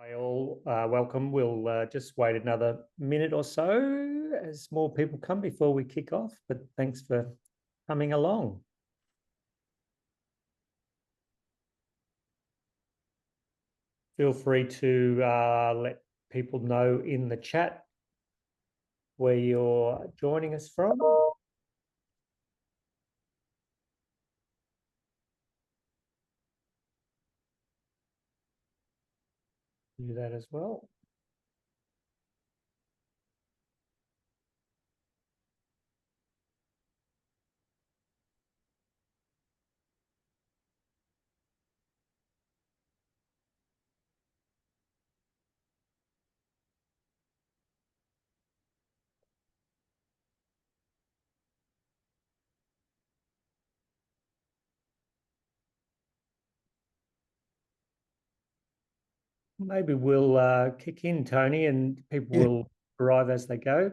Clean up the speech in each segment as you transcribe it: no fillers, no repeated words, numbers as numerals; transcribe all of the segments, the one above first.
Hi all, welcome. We'll just wait another minute or so as more people come before we kick off, but thanks for coming along. Feel free to let people know in the chat where you're joining us from. Do that as well. Maybe we'll kick in, Tony, and people will arrive as they go.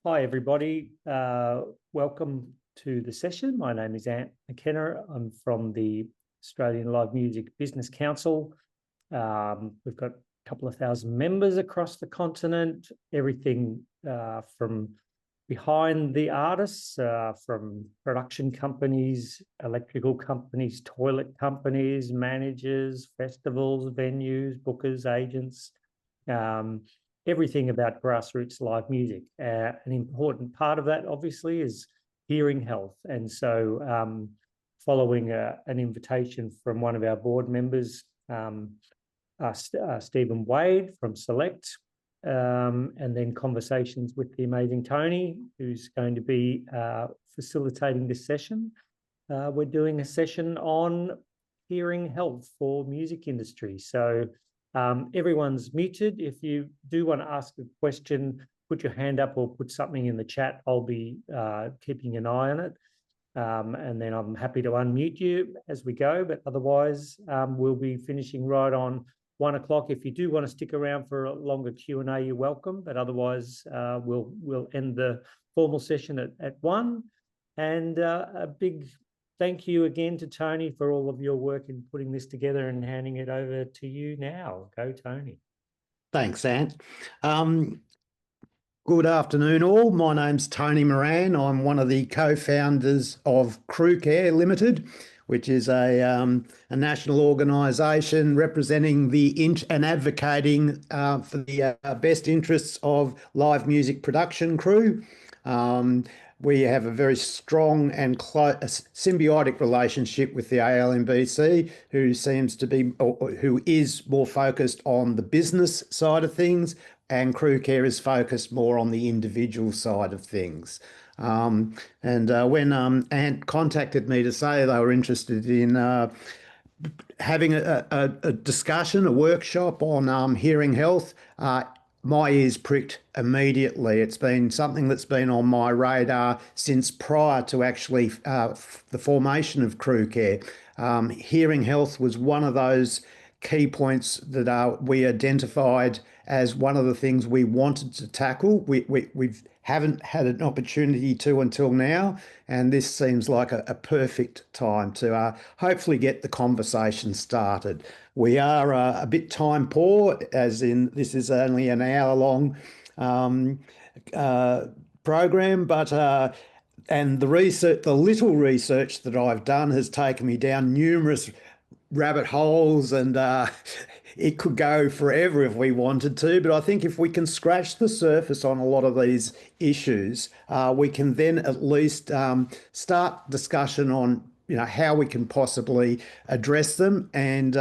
Hi, everybody. Welcome to the session. My name is Ant McKenna. I'm from the Australian Live Music Business Council. We've got a couple of thousand members across the continent, everything from behind the artists, from production companies, electrical companies, toilet companies, managers, festivals, venues, bookers, agents, everything about grassroots live music. An important part of that, obviously, is hearing health. And so following an invitation from one of our board members, Stephen Wade from Select, and then conversations with the amazing Tony, who's going to be facilitating this session. We're doing a session on hearing health for music industry. So everyone's muted. If you do want to ask a question, put your hand up or put something in the chat. I'll be keeping an eye on it. And then I'm happy to unmute you as we go, but otherwise we'll be finishing right on 1 o'clock. If you do want to stick around for a longer Q&A, you're welcome, but otherwise we'll end the formal session at 1. And a big thank you again to Tony for all of your work in putting this together and handing it over to you now. Go, Tony. Thanks, Ant. Good afternoon, all. My name's Tony Moran. I'm one of the co-founders of Crewcare Limited, which is a national organisation representing and advocating for the best interests of live music production crew. We have a very strong and symbiotic relationship with the ALMBC, who is more focused on the business side of things, and Crewcare is focused more on the individual side of things. When Ant contacted me to say they were interested in having a discussion, a workshop on hearing health, my ears pricked immediately. It's been something that's been on my radar since prior to actually the formation of Crewcare. Hearing health was one of those key points that we identified as one of the things we wanted to tackle. We haven't had an opportunity to until now, and this seems like a perfect time to hopefully get the conversation started. We are a bit time poor, as in this is only an hour-long program, but and the little research that I've done has taken me down numerous rabbit holes, and it could go forever if we wanted to, but I think if we can scratch the surface on a lot of these issues, we can then at least start discussion on how we can possibly address them and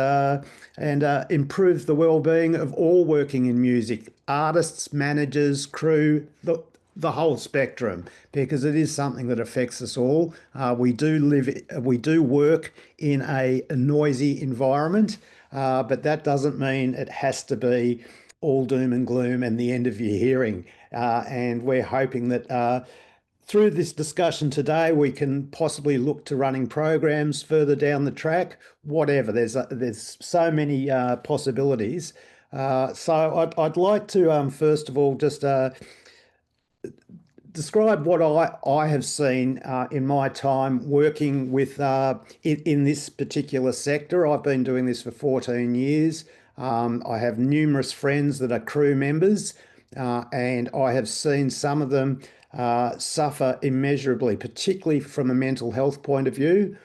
improve the well-being of all working in music, artists, managers, crew, the whole spectrum, because it is something that affects us all. We do work in a noisy environment, but that doesn't mean it has to be all doom and gloom and the end of your hearing. And we're hoping that through this discussion today, we can possibly look to running programs further down the track, whatever. There's so many possibilities. So I'd like to, first of all, just describe what I have seen in my time working with in this particular sector. I've been doing this for 14 years. I have numerous friends that are crew members, and I have seen some of them suffer immeasurably, particularly from a mental health point of view.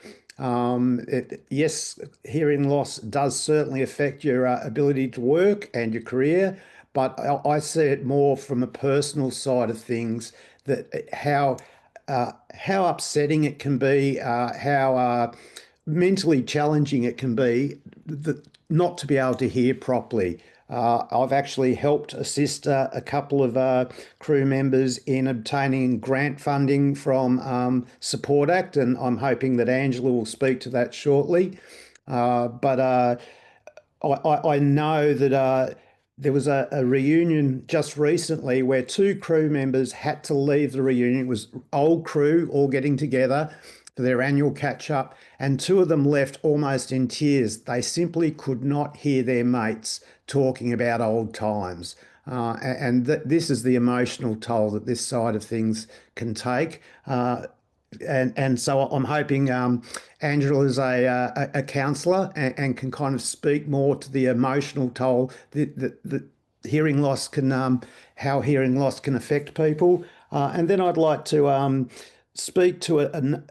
Yes, hearing loss does certainly affect your ability to work and your career, but I see it more from a personal side of things, that how upsetting it can be, how mentally challenging it can be, not to be able to hear properly. I've actually helped assist a couple of crew members in obtaining grant funding from Support Act, and I'm hoping that Angela will speak to that shortly. But I know that there was a reunion just recently where two crew members had to leave the reunion. It was old crew all getting together for their annual catch up, and two of them left almost in tears. They simply could not hear their mates talking about old times. And this is the emotional toll that this side of things can take. And so I'm hoping Angela is a counsellor and can kind of speak more to the emotional toll that hearing loss can, how hearing loss can affect people. And then I'd like to speak to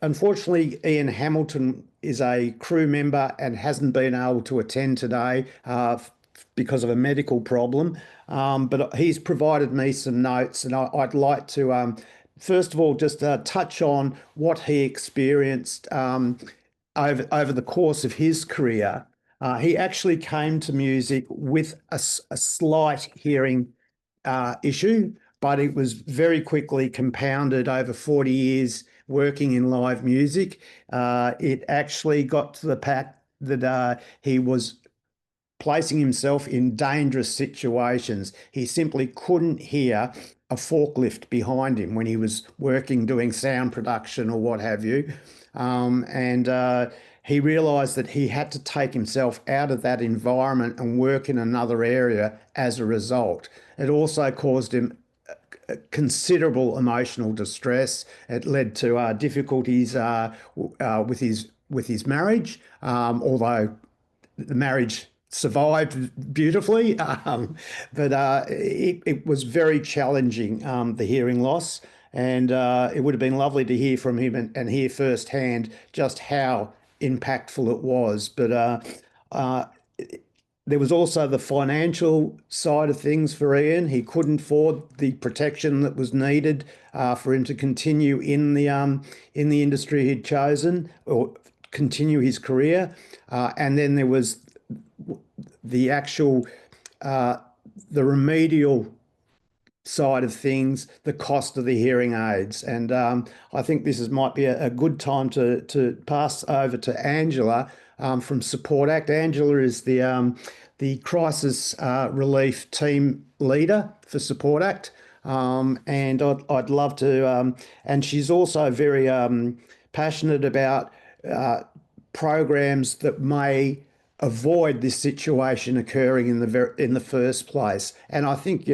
unfortunately, Ian Hamilton is a crew member and hasn't been able to attend today because of a medical problem. But he's provided me some notes, and I'd like to first of all just touch on what he experienced over the course of his career. He actually came to music with a slight hearing issue, but it was very quickly compounded over 40 years working in live music. It actually got to the fact that he was placing himself in dangerous situations. He simply couldn't hear a forklift behind him when he was working doing sound production or what have you. And he realised that he had to take himself out of that environment and work in another area as a result. It also caused him considerable emotional distress. It led to difficulties with his marriage, although the marriage survived beautifully. But it was very challenging, the hearing loss. And it would have been lovely to hear from him and hear firsthand just how impactful it was. But there was also the financial side of things for Ian. He couldn't afford the protection that was needed for him to continue in the industry he'd chosen or continue his career. And then there was the actual the remedial side of things, the cost of the hearing aids. And I think might be a good time to pass over to Angela from Support Act. Angela is the crisis relief team leader for Support Act. And I'd love to, and she's also very passionate about programs that may avoid this situation occurring in the first place. And I think,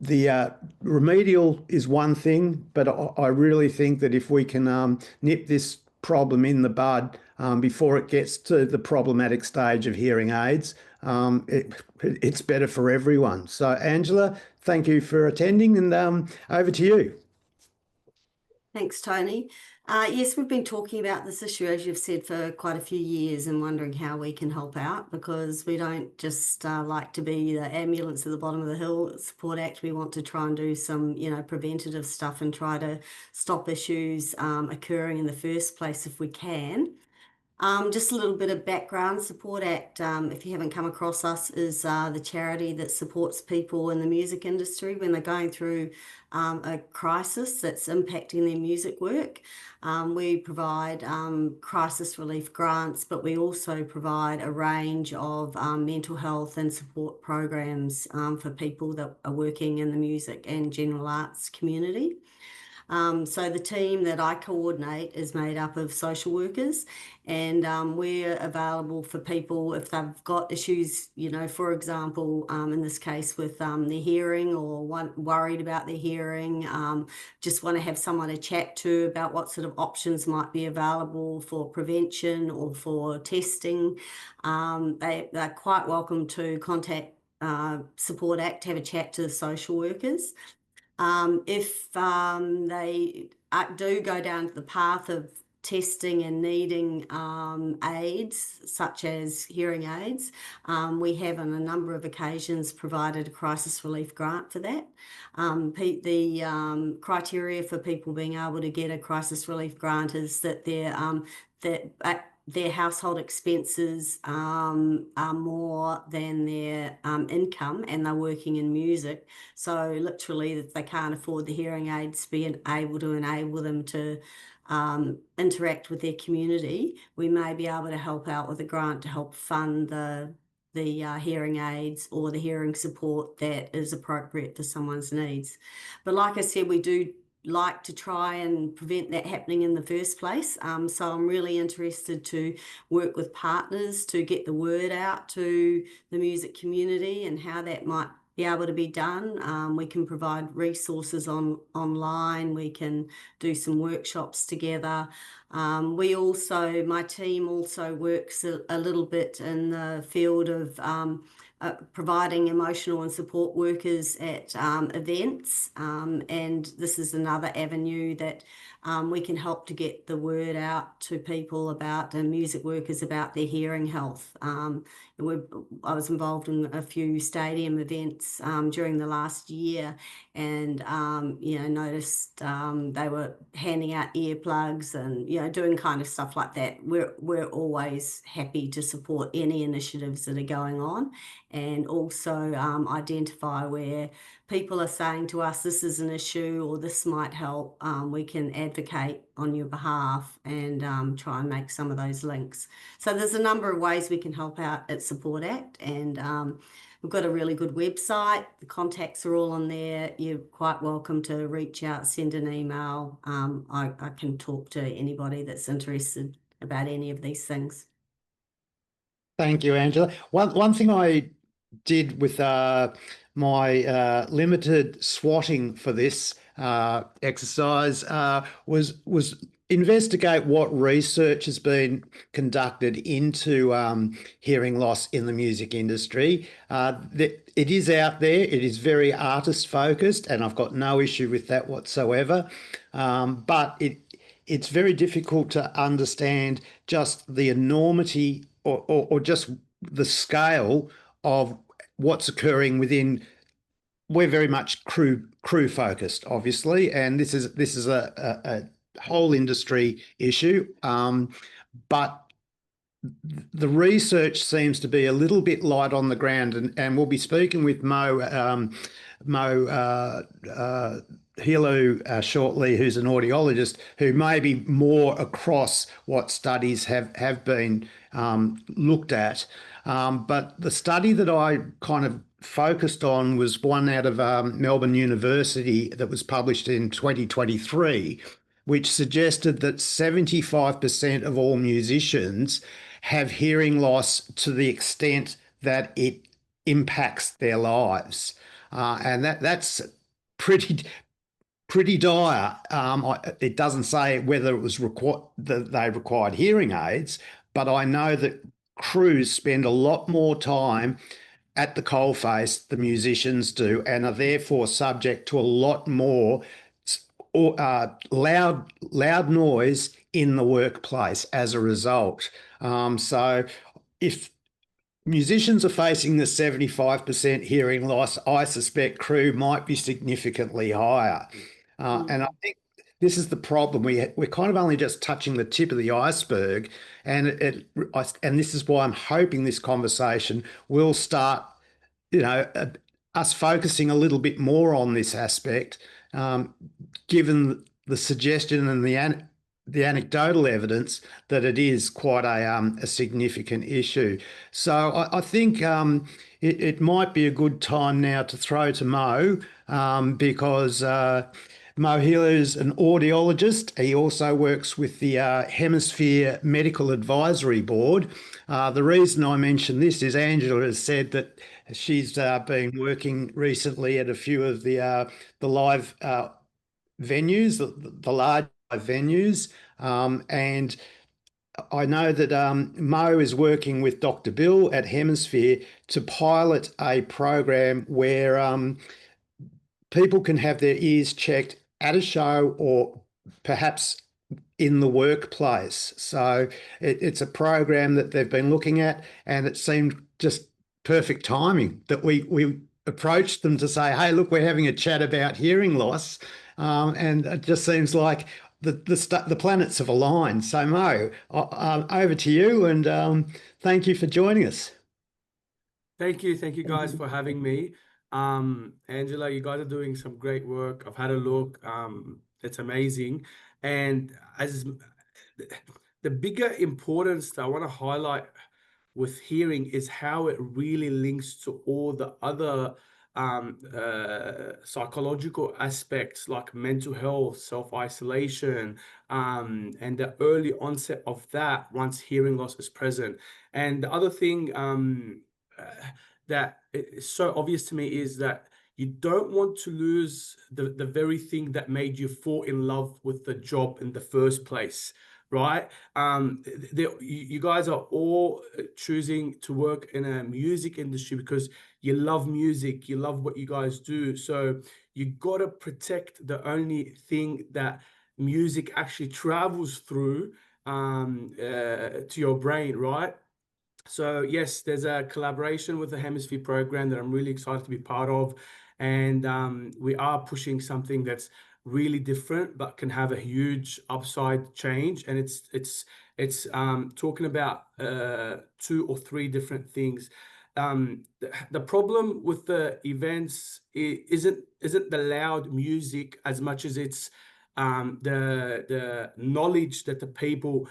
the remedial is one thing, but I really think that if we can nip this problem in the bud before it gets to the problematic stage of hearing aids, it's better for everyone. So, Angela, thank you for attending, and over to you. Thanks, Tony. Yes, we've been talking about this issue, as you've said, for quite a few years and wondering how we can help out, because we don't just like to be the ambulance at the bottom of the hill at Support Act. We want to try and do some, preventative stuff and try to stop issues occurring in the first place if we can. Just a little bit of background. Support Act, if you haven't come across us, is the charity that supports people in the music industry when they're going through a crisis that's impacting their music work. We provide crisis relief grants, but we also provide a range of mental health and support programs for people that are working in the music and general arts community. So the team that I coordinate is made up of social workers, and we're available for people if they've got issues, for example, in this case with their hearing, or worried about their hearing, just want to have someone to chat to about what sort of options might be available for prevention or for testing. They're quite welcome to contact Support Act, have a chat to the social workers. If they do go down the path of testing and needing aids, such as hearing aids, we have on a number of occasions provided a crisis relief grant for that. The criteria for people being able to get a crisis relief grant is that their household expenses are more than their income, and they're working in music. So literally, if they can't afford the hearing aids, being able to enable them to interact with their community, we may be able to help out with a grant to help fund the hearing aids or the hearing support that is appropriate for someone's needs. But like I said, we do like to try and prevent that happening in the first place. So I'm really interested to work with partners to get the word out to the music community and how that might be able to be done. We can provide resources online. We can do some workshops together. My team also works a little bit in the field of providing emotional and support workers at events, and this is another avenue that we can help to get the word out to people about, and music workers about, their hearing health. I was involved in a few stadium events during the last year, and noticed they were handing out earplugs and doing kind of stuff like that. We're always happy to support any initiatives that are going on, and also identify where people are saying to us, this is an issue or this might help. We can advocate on your behalf and try and make some of those links. So there's a number of ways we can help out at Support Act, and we've got a really good website. The contacts are all on there. You're quite welcome to reach out, send an email. I can talk to anybody that's interested about any of these things. Thank you, Angela. One thing I did with my limited swatting for this exercise was investigate what research has been conducted into hearing loss in the music industry. It is out there. It is very artist focused, and I've got no issue with that whatsoever. But it's very difficult to understand just the enormity or just the scale of what's occurring within. We're very much crew focused, obviously, and this is a whole industry issue. But the research seems to be a little bit light on the ground, and we'll be speaking with Mo Helou shortly, who's an audiologist, who may be more across what studies have been looked at. But the study that I kind of focused on was one out of Melbourne University that was published in 2023, which suggested that 75% of all musicians have hearing loss to the extent that it impacts their lives. And that's pretty dire. It doesn't say whether it was that they required hearing aids, but I know that crews spend a lot more time at the coalface, the musicians do, and are therefore subject to a lot more loud noise in the workplace as a result. So if musicians are facing the 75% hearing loss, I suspect crew might be significantly higher. And I think this is the problem. We're kind of only just touching the tip of the iceberg, and this is why I'm hoping this conversation will start, us focusing a little bit more on this aspect, given the suggestion and the anecdotal evidence that it is quite a significant issue. So I think it might be a good time now to throw to Mo, because Mo Helou's an audiologist. He also works with the Hemisphere Medical Advisory Board. The reason I mention this is Angela has said that she's been working recently at a few of the live venues, the large venues, and I know that Mo is working with Dr. Bill at Hemisphere to pilot a program where people can have their ears checked at a show or perhaps in the workplace. So it's a program that they've been looking at, and it seemed just perfect timing that we approached them to say, hey, look, we're having a chat about hearing loss. And it just seems like the planets have aligned. So Mo, over to you, and thank you for joining us. Thank you guys for having me. Angela, you guys are doing some great work. I've had a look. It's amazing. And as the bigger importance that I want to highlight with hearing is how it really links to all the other psychological aspects like mental health, self-isolation, and the early onset of that once hearing loss is present. And the other thing that is so obvious to me is that you don't want to lose the very thing that made you fall in love with the job in the first place, right? You guys are all choosing to work in a music industry because you love music, you love what you guys do. So you got to protect the only thing that music actually travels through to your brain, right? So yes, there's a collaboration with the Hemisphere program that I'm really excited to be part of. And we are pushing something that's really different, but can have a huge upside change. And it's talking about 2 or 3 different things. The problem with the events isn't the loud music as much as it's the knowledge that the people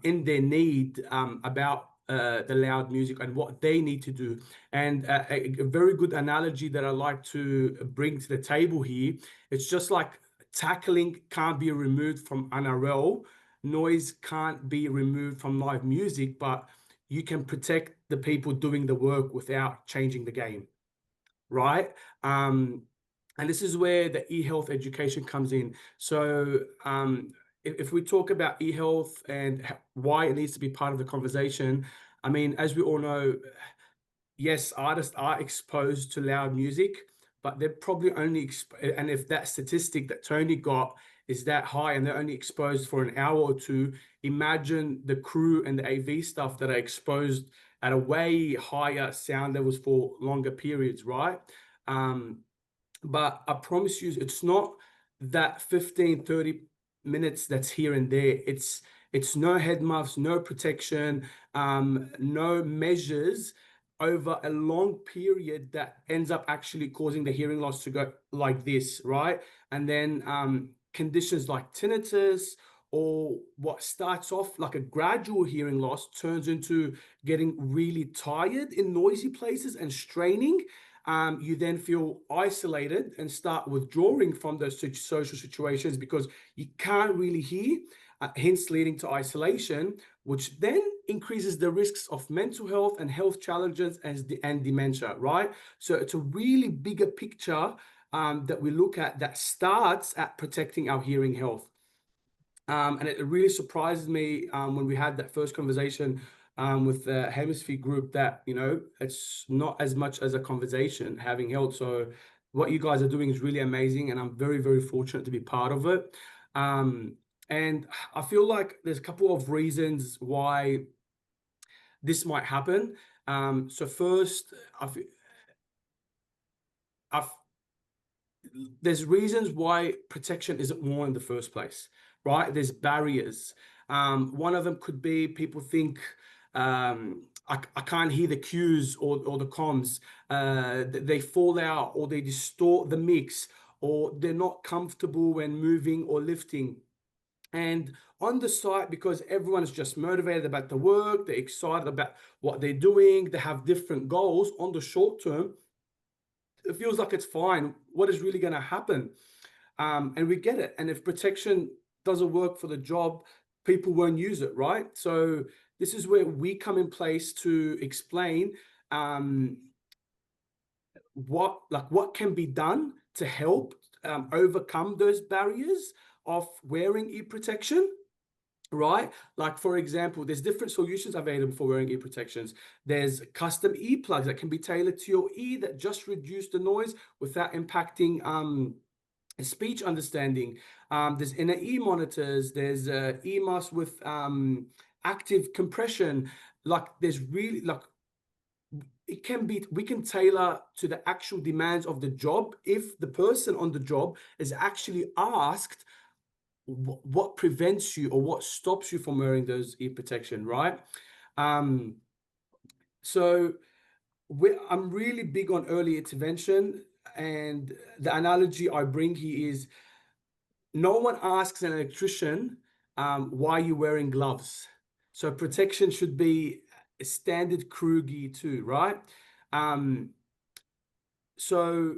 in their need about the loud music and what they need to do. And a very good analogy that I like to bring to the table here, it's just like tackling can't be removed from NRL, noise can't be removed from live music, but you can protect the people doing the work without changing the game, right? And this is where the e-health education comes in. So if we talk about e-health and why it needs to be part of the conversation, I mean, as we all know, yes, artists are exposed to loud music, but they're probably only, and if that statistic that Tony got is that high and they're only exposed for an hour or 2, imagine the crew and the AV stuff that are exposed at a way higher sound levels for longer periods, right? But I promise you, it's not that 15-30 minutes that's here and there. It's no head muffs, no protection, no measures over a long period that ends up actually causing the hearing loss to go like this, right? And then conditions like tinnitus, or what starts off like a gradual hearing loss turns into getting really tired in noisy places and straining. You then feel isolated and start withdrawing from those social situations because you can't really hear, hence leading to isolation, which then increases the risks of mental health and health challenges and dementia, right? So it's a really bigger picture that we look at that starts at protecting our hearing health. And it really surprised me when we had that first conversation with the Hemisphere group that, you know, it's not as much as a conversation having held. So what you guys are doing is really amazing, and I'm very, very fortunate to be part of it. And I feel like there's a couple of reasons why this might happen. So first, there's reasons why protection isn't worn in the first place, right? There's barriers. One of them could be people think, I can't hear the cues or the comms. They fall out, or they distort the mix, or they're not comfortable when moving or lifting. And on the site, because everyone's just motivated about the work, they're excited about what they're doing, they have different goals on the short term, it feels like it's fine. What is really going to happen? And we get it. And if protection doesn't work for the job, people won't use it, right? So this is where we come in place to explain what can be done to help overcome those barriers of wearing ear protection, right? Like, for example, there's different solutions available for wearing ear protections. There's custom earplugs that can be tailored to your ear that just reduce the noise without impacting speech understanding. There's inner ear monitors. There's ear masks with active compression. Like, there's really, like, it can be, we can tailor to the actual demands of the job if the person on the job is actually asked what prevents you or what stops you from wearing those ear protection, right? So I'm really big on early intervention, and the analogy I bring here is no one asks an electrician why you're wearing gloves. So protection should be a standard crew gear too, right? So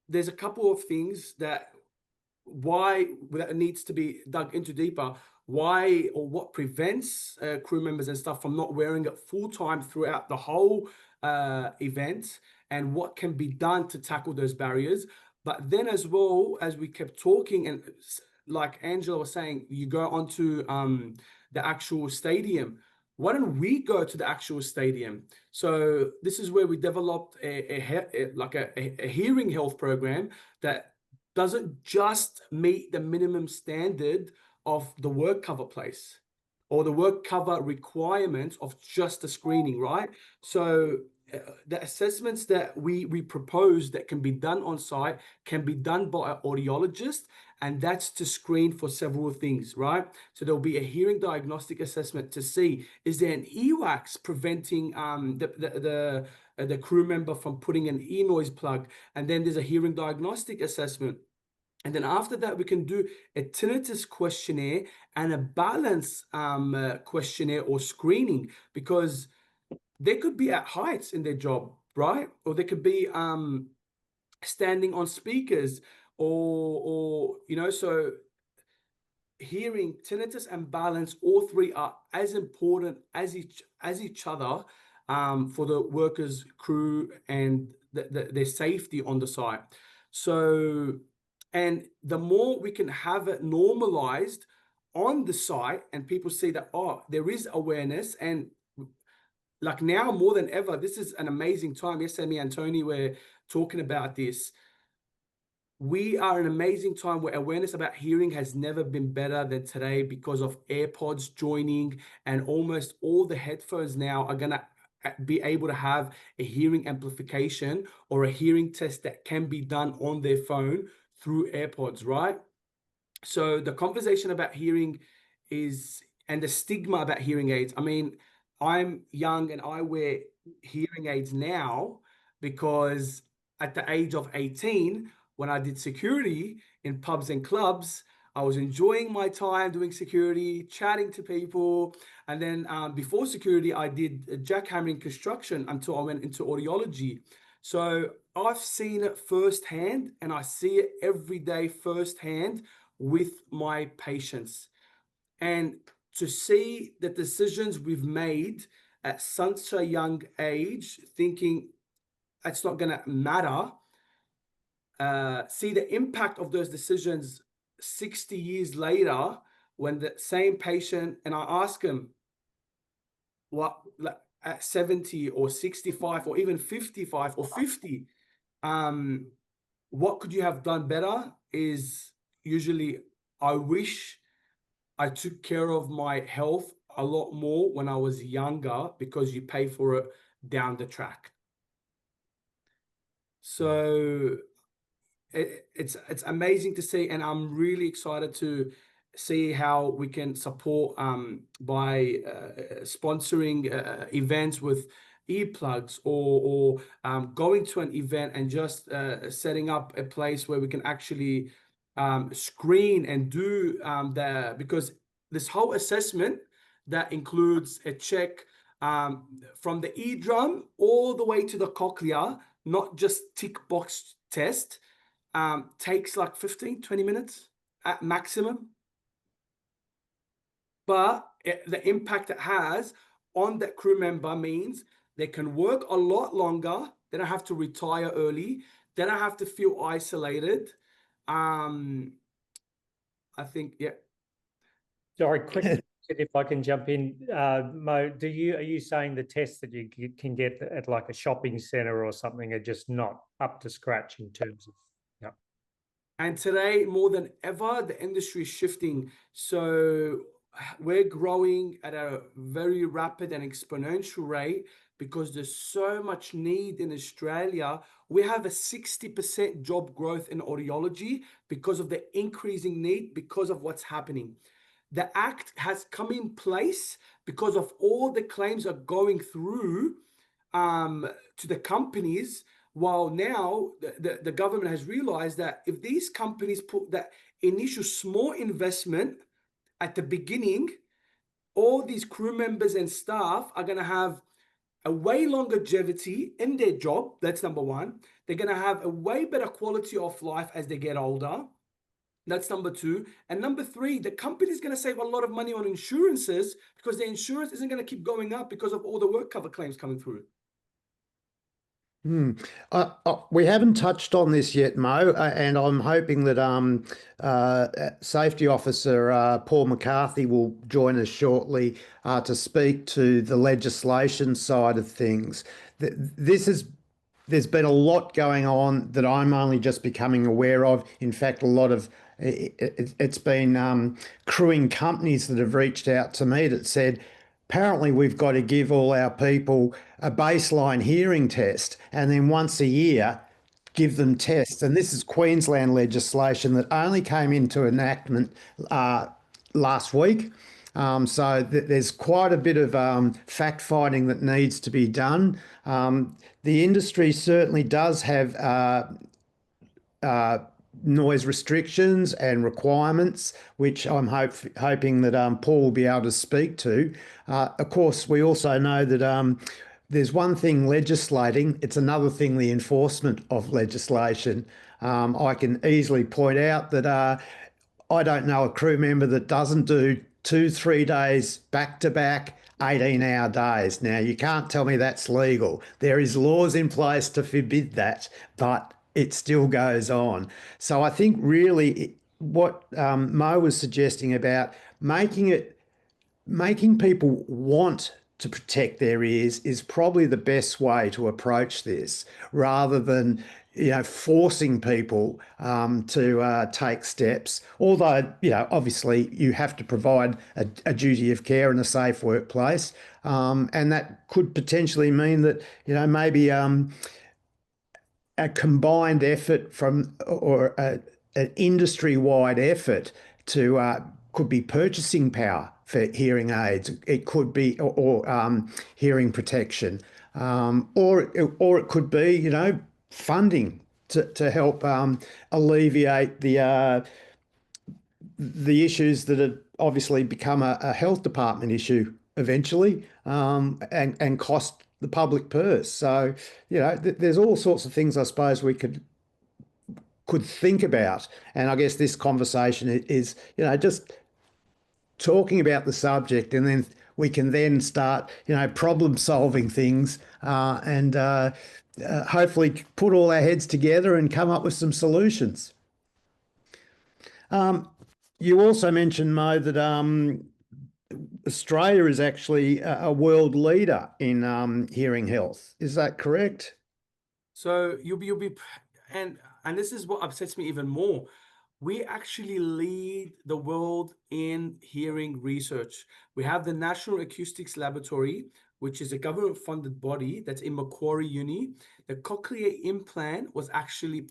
there's a couple of things that needs to be dug into deeper. Why or what prevents crew members and stuff from not wearing it full time throughout the whole event, and what can be done to tackle those barriers. But then, as well, as we kept talking, and like Angela was saying, you go onto the actual stadium. Why don't we go to the actual stadium? So this is where we developed a hearing health program that doesn't just meet the minimum standard of the work cover place or the work cover requirements of just the screening, right? So the assessments that we propose that can be done on site can be done by an audiologist, and that's to screen for several things, right? So there'll be a hearing diagnostic assessment to see, is there an earwax preventing the crew member from putting an ear noise plug? And then there's a hearing diagnostic assessment. And then after that, we can do a tinnitus questionnaire and a balance questionnaire or screening, because they could be at heights in their job, right? Or they could be standing on speakers, or so hearing, tinnitus, and balance, all three are as important as each other for the workers, crew, and their safety on the site. So, and the more we can have it normalized on the site, and people see that, oh, there is awareness, and like now more than ever, this is an amazing time. Yesterday, me and Tony were talking about this. We are an amazing time where awareness about hearing has never been better than today, because of AirPods joining, and almost all the headphones now are going to be able to have a hearing amplification or a hearing test that can be done on their phone through AirPods, right? So the conversation about hearing and the stigma about hearing aids. I mean, I'm young and I wear hearing aids now because at the age of 18, when I did security in pubs and clubs, I was enjoying my time doing security, chatting to people. And then before security, I did jackhammering construction until I went into audiology. So I've seen it firsthand, and I see it every day firsthand with my patients. And to see the decisions we've made at such a young age, thinking it's not going to matter, see the impact of those decisions 60 years later, when the same patient, and I ask him, what, like at 70 or 65 or even 55 or 50, what could you have done better? Is usually, I wish I took care of my health a lot more when I was younger, because you pay for it down the track. So it's amazing to see, and I'm really excited to see how we can support by sponsoring events with earplugs, or going to an event and just setting up a place where we can actually screen and do because this whole assessment that includes a check from the eardrum all the way to the cochlea, not just tick box test. takes like 15, 20 minutes at maximum. But the impact it has on that crew member means they can work a lot longer. They don't have to retire early. They don't have to feel isolated. I think, yeah. Sorry, quick, if I can jump in, Mo, are you saying the tests that you can get at like a shopping centre or something are just not up to scratch in terms of, yeah. And today, more than ever, the industry is shifting. So we're growing at a very rapid and exponential rate because there's so much need in Australia. We have a 60% job growth in audiology because of the increasing need, because of what's happening. The Act has come in place because of all the claims are going through to the companies, while now the government has realized that if these companies put that initial small investment at the beginning, all these crew members and staff are going to have a way longer longevity in their job. That's number one. They're going to have a way better quality of life as they get older. That's number two. And number three, the company is going to save a lot of money on insurances because the insurance isn't going to keep going up because of all the work cover claims coming through. We haven't touched on this yet, Mo, and I'm hoping that Safety Officer Paul McCarthy will join us shortly to speak to the legislation side of things. There's been a lot going on that I'm only just becoming aware of. In fact, a lot of it's been crewing companies that have reached out to me that said, apparently we've got to give all our people a baseline hearing test and then once a year give them tests. And this is Queensland legislation that only came into enactment last week. So there's quite a bit of fact finding that needs to be done. The industry certainly does have noise restrictions and requirements, which I'm hoping that Paul will be able to speak to. Of course, we also know that there's one thing legislating, it's another thing the enforcement of legislation. I can easily point out that I don't know a crew member that doesn't do 2-3 days back-to-back 18-hour days. Now, you can't tell me that's legal. There is laws in place to forbid that, but it still goes on. So I think really what Mo was suggesting about making people want to protect their ears is probably the best way to approach this, rather than forcing people to take steps. Although obviously you have to provide a duty of care and a safe workplace, and that could potentially mean that maybe a combined effort or an industry-wide effort to could be purchasing power for hearing aids. It could be or hearing protection, or it could be funding to help alleviate the issues that have obviously become a health department issue eventually, and cost the public purse. So there's all sorts of things I suppose we could think about, and I guess this conversation is just talking about the subject, and then we can then start problem solving things, and hopefully put all our heads together and come up with some solutions. You also mentioned, Mo, that Australia is actually a world leader in hearing health. Is that correct? So you'll be, and this is what upsets me even more. We actually lead the world in hearing research. We have the National Acoustics Laboratory, which is a government-funded body that's in Macquarie Uni. The cochlear implant was actually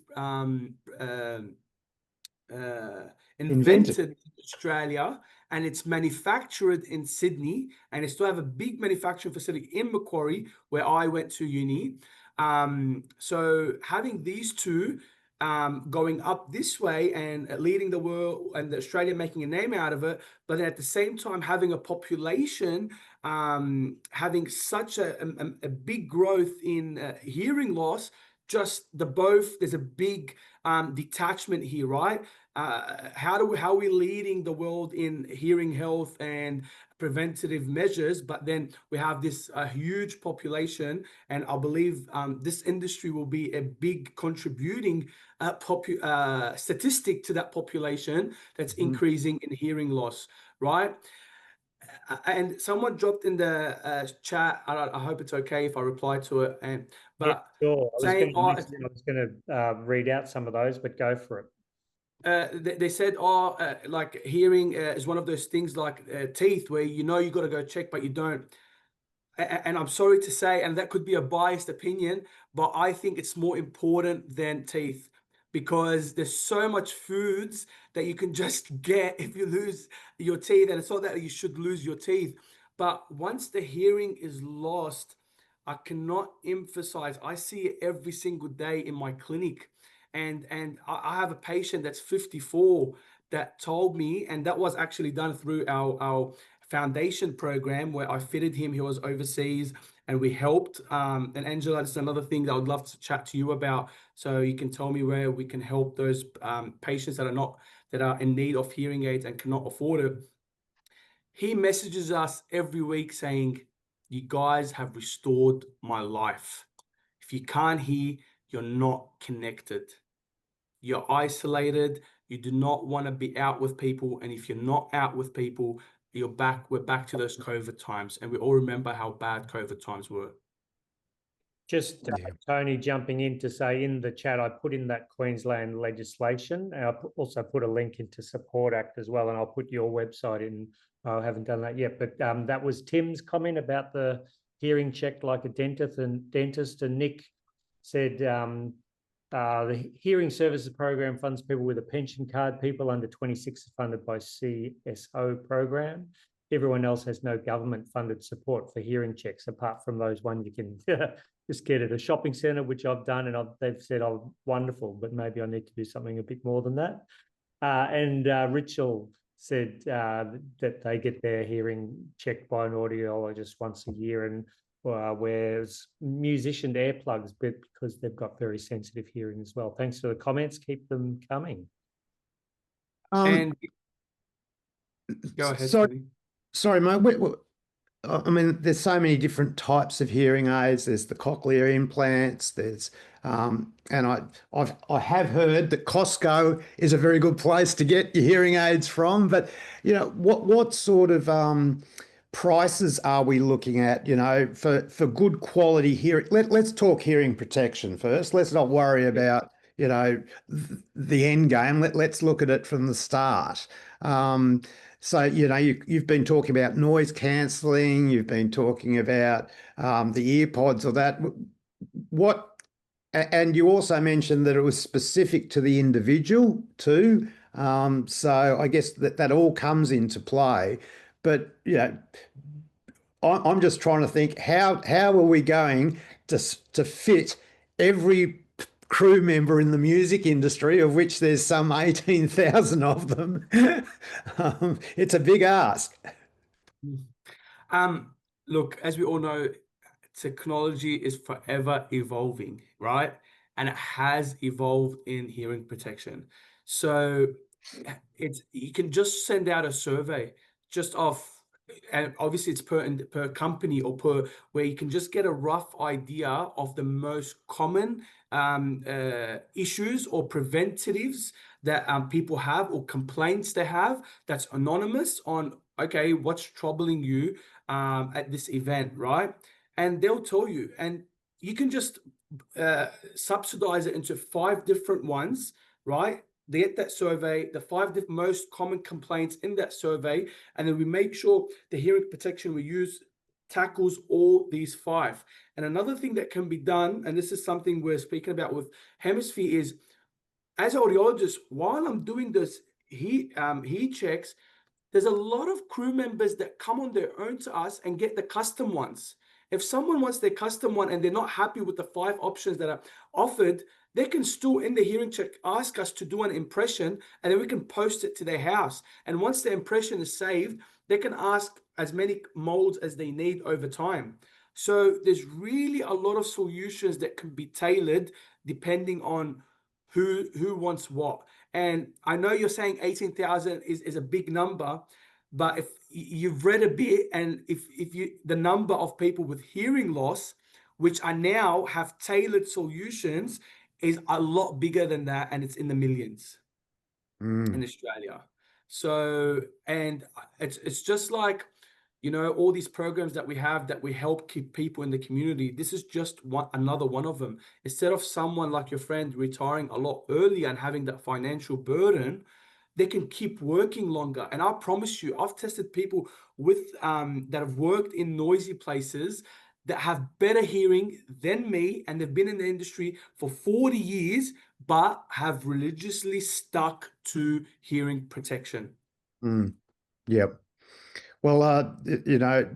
invented in Australia, and it's manufactured in Sydney, and they still have a big manufacturing facility in Macquarie where I went to uni. So having these two going up this way and leading the world, and Australia making a name out of it, but at the same time having a population having such a big growth in hearing loss, just the both. There's a big detachment here, right? How are we leading the world in hearing health and preventative measures? But then we have this huge population, and I believe this industry will be a big contributing statistic to that population that's increasing in hearing loss, right? And someone dropped in the chat. I hope it's okay if I reply to it. And but yeah, sure. I saying, was going to read out some of those, but go for it. they said, like hearing is one of those things like teeth, where you got to go check, but you don't. And I'm sorry to say, and that could be a biased opinion, but I think it's more important than teeth, because there's so much foods that you can just get if you lose your teeth. And it's not that you should lose your teeth, but once the hearing is lost, I cannot emphasize, I see it every single day in my clinic. And I have a patient that's 54 that told me, and that was actually done through our foundation program, where I fitted him. He was overseas and we helped. And Angela, that's another thing that I would love to chat to you about, so you can tell me where we can help those patients that are in need of hearing aids and cannot afford it. He messages us every week saying, "You guys have restored my life. If you can't hear, you're not connected. You're isolated. You do not want to be out with people. And if you're not out with people, we're back to those COVID times." And we all remember how bad COVID times were. Just Tony jumping in to say, in the chat, I put in that Queensland legislation. And I also put a link into Support Act as well. And I'll put your website in. I haven't done that yet. But that was Tim's comment about the hearing check like a dentist. And Nick said the Hearing Services Program funds people with a pension card. People under 26 are funded by CSO program. Everyone else has no government-funded support for hearing checks, apart from those ones you can just get at a shopping centre, which I've done, and they've said, "Oh, wonderful," but maybe I need to do something a bit more than that. And Richel said that they get their hearing checked by an audiologist once a year, and wears musician earplugs, but because they've got very sensitive hearing as well. Thanks for the comments. Keep them coming. And go ahead. Sorry, mate. I mean, there's so many different types of hearing aids. There's the cochlear implants. There's and I have heard that Costco is a very good place to get your hearing aids from. But what sort of prices are we looking at? For good quality hearing. Let's talk hearing protection first. Let's not worry about the end game. Let's look at it from the start. So, you've been talking about noise cancelling, you've been talking about the earpods or that. And you also mentioned that it was specific to the individual too. So I guess that all comes into play. But, I'm just trying to think, how are we going to fit every crew member in the music industry, of which there's some 18,000 of them? It's a big ask. Look, as we all know, technology is forever evolving, right? And it has evolved in hearing protection. So you can just send out a survey just off, and obviously it's per company or per, where you can just get a rough idea of the most common issues or preventatives that people have, or complaints they have, that's anonymous, on, okay, what's troubling you at this event, right? And they'll tell you, and you can just subsidize it into 5 different ones, right? They get that survey, the 5 most common complaints in that survey, and then we make sure the hearing protection we use tackles all these 5. And another thing that can be done, and this is something we're speaking about with Hemisphere, is, as an audiologist, while I'm doing this heat checks, there's a lot of crew members that come on their own to us and get the custom ones. If someone wants their custom one and they're not happy with the 5 options that are offered, they can still, in the hearing check, ask us to do an impression, and then we can post it to their house. And once the impression is saved, they can ask as many molds as they need over time. So there's really a lot of solutions that can be tailored depending on who wants what. And I know you're saying 18,000 is a big number, but if you've read a bit, and if you the number of people with hearing loss, which I now have tailored solutions, is a lot bigger than that, and it's in the millions in Australia. So, and it's just like, you know, all these programs that we have that we help keep people in the community. This is just another one of them. Instead of someone like your friend retiring a lot earlier and having that financial burden, they can keep working longer. And I promise you, I've tested people with that have worked in noisy places that have better hearing than me, and they've been in the industry for 40 years, but have religiously stuck to hearing protection. Yep. Well, you know,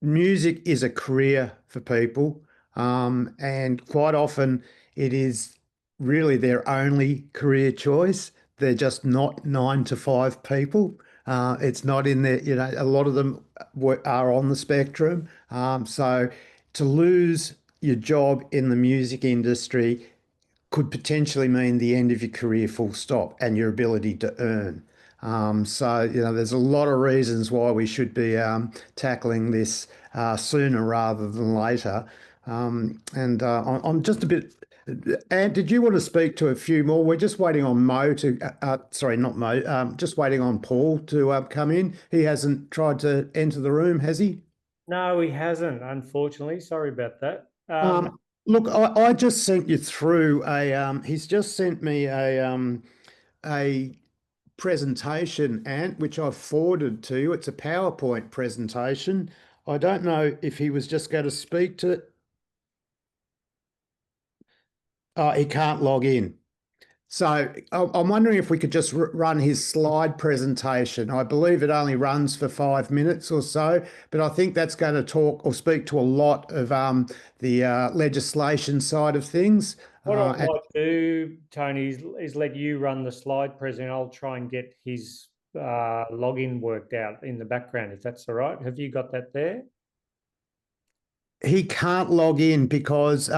music is a career for people, and quite often it is really their only career choice. They're just not 9 to 5 people. It's not in there, you know, a lot of them are on the spectrum. So to lose your job in the music industry could potentially mean the end of your career, full stop, and your ability to earn. So, you know, there's a lot of reasons why we should be tackling this sooner rather than later. I'm just a bit. Ant, did you want to speak to a few more? We're just waiting on Mo to, sorry, not Mo, just waiting on Paul to come in. He hasn't tried to enter the room, has he? No, he hasn't, unfortunately. Sorry about that. Look, I just sent you through he's just sent me a presentation, Ant, which I've forwarded to you. It's a PowerPoint presentation. I don't know if he was just going to speak to it. Oh, he can't log in. So I'm wondering if we could just run his slide presentation. I believe it only runs for 5 minutes or so, but I think that's going to talk or speak to a lot of the legislation side of things. What I might do, Tony, is let you run the slide present. I'll try and get his login worked out in the background, if that's all right. Have you got that there? He can't log in because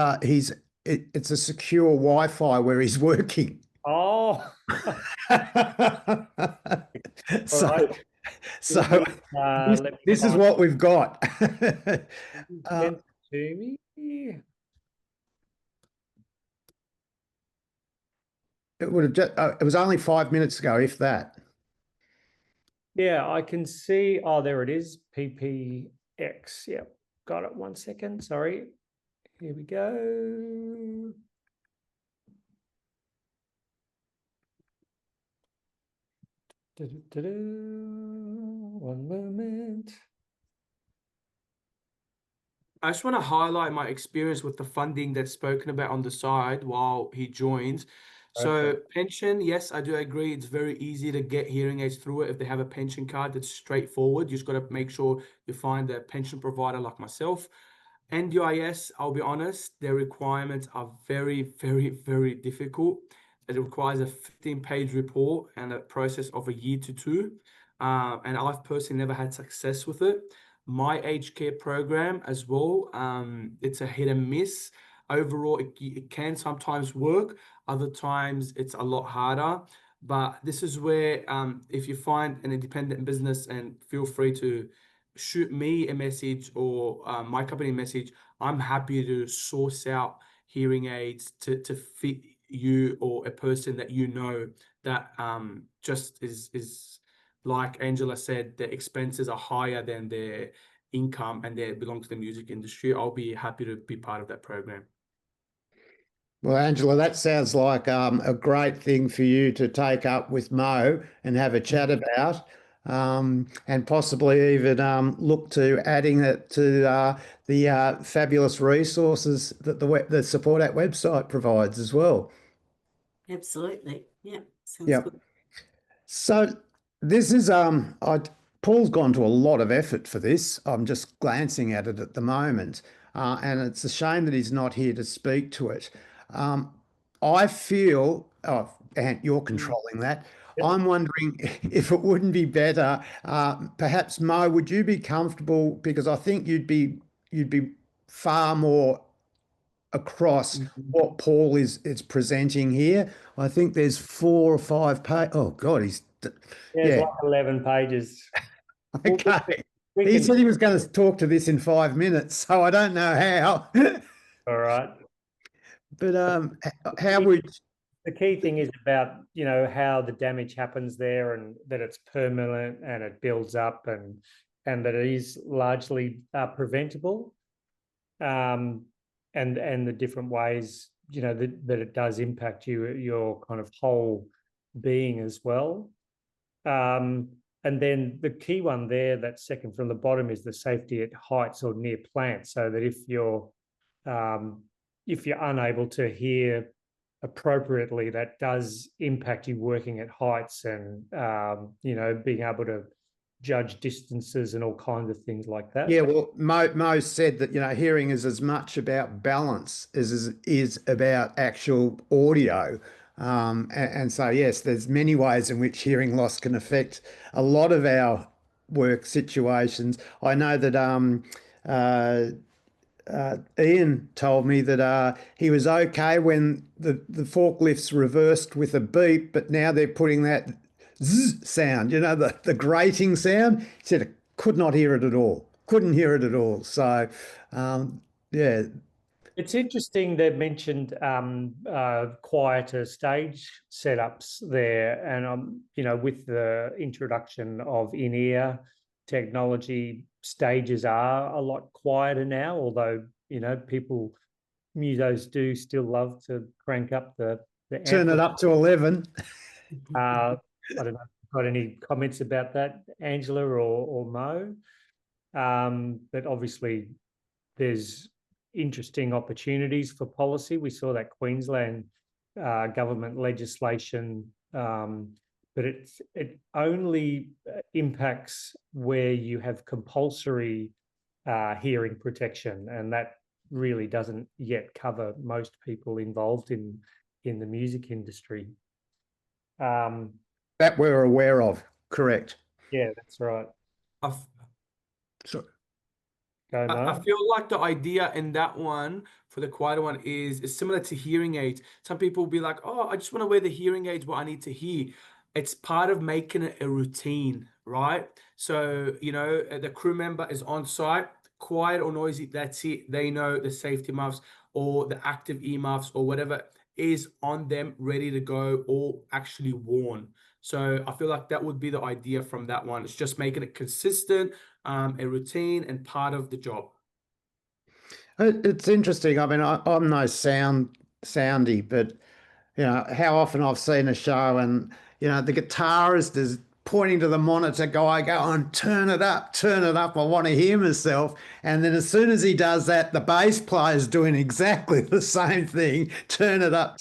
it's a secure Wi-Fi where he's working. Oh, So, right. so this is what we've got. Send it to me. It would have just, it was only 5 minutes ago, if that. Yeah, I can see. Oh, there it is. PPX. Yep. Got it. 1 second. Sorry. Here we go. One moment. I just want to highlight my experience with the funding that's spoken about on the side while he joins. So Okay. pension, yes, I do agree. It's very easy to get hearing aids through it if they have a pension card. That's straightforward. You just got to make sure you find a pension provider like myself. NDIS, I'll be honest, their requirements are very, very, very difficult. It requires a 15-page report and a process of a year to 2. And I've personally never had success with it. My aged care program as well, it's a hit and miss. Overall, it can sometimes work. Other times, it's a lot harder. But this is where, if you find an independent business, and feel free to shoot me a message or my company message, I'm happy to source out hearing aids to fit you or a person that you know that just is like Angela said, the expenses are higher than their income and they belong to the music industry. I'll be happy to be part of that program. Well, Angela, that sounds like a great thing for you to take up with Mo and have a chat about, and possibly even look to adding it to the fabulous resources that the Support Act website provides as well. Absolutely. Yeah. Sounds Yep. good. So this is Paul's gone to a lot of effort for this. I'm just glancing at it at the moment, and it's a shame that he's not here to speak to it. I feel, oh, Ant, you're controlling that. I'm wondering if it wouldn't be better, perhaps Mo, would you be comfortable, because I think you'd be far more across what Paul is presenting here. I think there's 4 or 5 pages. Oh God, There's like 11 pages. okay. We He can, said he was going to talk to this in 5 minutes, so I don't know how. all right. But how would The key thing is about, how the damage happens there and that it's permanent and it builds up and that it is largely preventable. And the different ways, that it does impact your kind of whole being as well. And then the key one there, that second from the bottom, is the safety at heights or near plants, so that if you're unable to hear appropriately, that does impact you working at heights and being able to judge distances and all kinds of things like that. Yeah, well, Mo said that hearing is as much about balance as is about actual audio, and so yes, there's many ways in which hearing loss can affect a lot of our work situations. I know that Ian told me that he was okay when the forklifts reversed with a beep, but now they're putting that zzz sound, the grating sound. He said it could not hear it at all. Couldn't hear it at all. So, yeah. It's interesting they've mentioned quieter stage setups there, and with the introduction of in-ear technology, stages are a lot quieter now. Although people, musos do still love to crank up the Turn it up to 11. I don't know if you've got any comments about that, Angela or Mo. But obviously, there's interesting opportunities for policy. We saw that Queensland government legislation, but it only impacts where you have compulsory hearing protection, and that really doesn't yet cover most people involved in the music industry. That we're aware of, correct? Yeah, that's right. So, I feel like the idea in that one for the quieter one is similar to hearing aids. Some people will be like, oh, I just want to wear the hearing aids, what I need to hear. It's part of making it a routine, right? So, the crew member is on site, quiet or noisy, that's it. They know the safety muffs or the active earmuffs or whatever is on them, ready to go, or actually worn. So I feel like that would be the idea from that one. It's just making it consistent, a routine and part of the job. it's interesting. I mean, I'm no soundy, but how often I've seen a show and the guitarist is pointing to the monitor guy going, turn it up, I want to hear myself. And then as soon as he does that, the bass player's doing exactly the same thing, turn it up.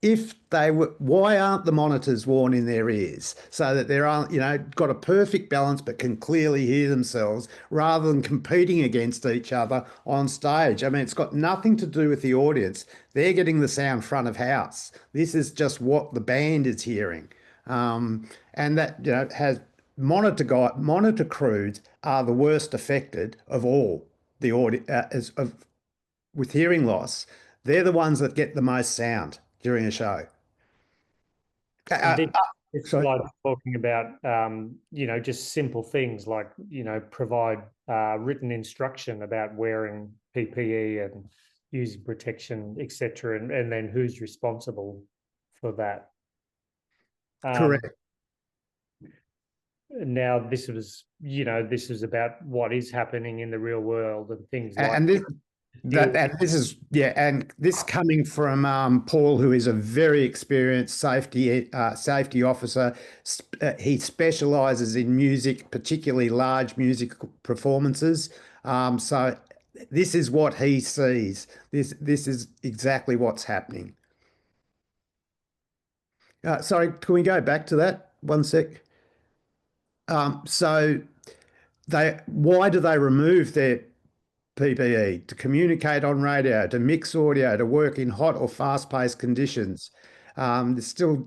If they were, why aren't the monitors worn in their ears so that they're got a perfect balance but can clearly hear themselves rather than competing against each other on stage? I mean, it's got nothing to do with the audience. They're getting the sound front of house. This is just what the band is hearing. And that has monitor crews are the worst affected of all the audio with hearing loss. They're the ones that get the most sound during a show. It's like talking about, just simple things like, provide written instruction about wearing PPE and using protection, etc., and then who's responsible for that. Correct. Now, this was about what is happening in the real world and things like and this coming from Paul, who is a very experienced safety officer. He specialises in music, particularly large music performances. So this is what he sees. This is exactly what's happening. Sorry, can we go back to that 1 sec? So why do they remove their PPE? To communicate on radio, to mix audio, to work in hot or fast-paced conditions. There's still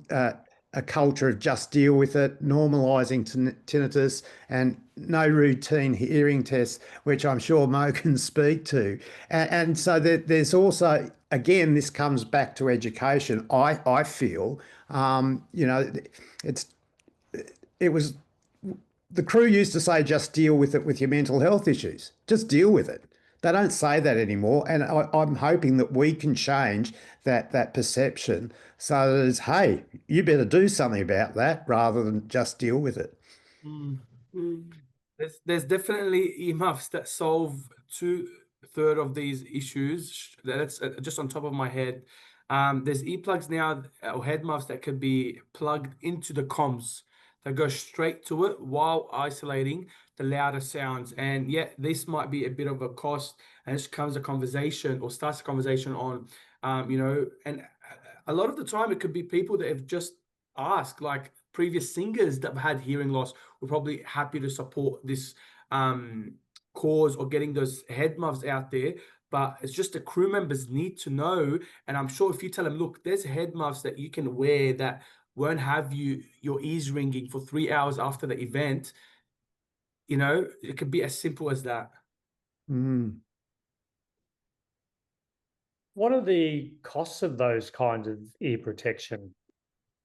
a culture of just deal with it, normalising tinnitus, and no routine hearing tests, which I'm sure Mo can speak to. And so there's also, again, this comes back to education. I feel, you know, it was, the crew used to say, just deal with it with your mental health issues. Just deal with it. They don't say that anymore. And I'm hoping that we can change that perception so that it's, hey, you better do something about that rather than just deal with it. Mm. Mm. There's definitely earmuffs that solve 2/3 of these issues. That's just on top of my head. There's earplugs now, or head muffs that can be plugged into the comms that go straight to it while isolating the louder sounds. And yeah, this might be a bit of a cost, and this comes a conversation or starts a conversation on, you know, and a lot of the time it could be people that have just asked, like previous singers that have had hearing loss were probably happy to support this cause or getting those head muffs out there. But it's just the crew members need to know. And I'm sure if you tell them, look, there's head muffs that you can wear that won't have your ears ringing for 3 hours after the event, you know, it could be as simple as that. Mm. What are the costs of those kinds of ear protection?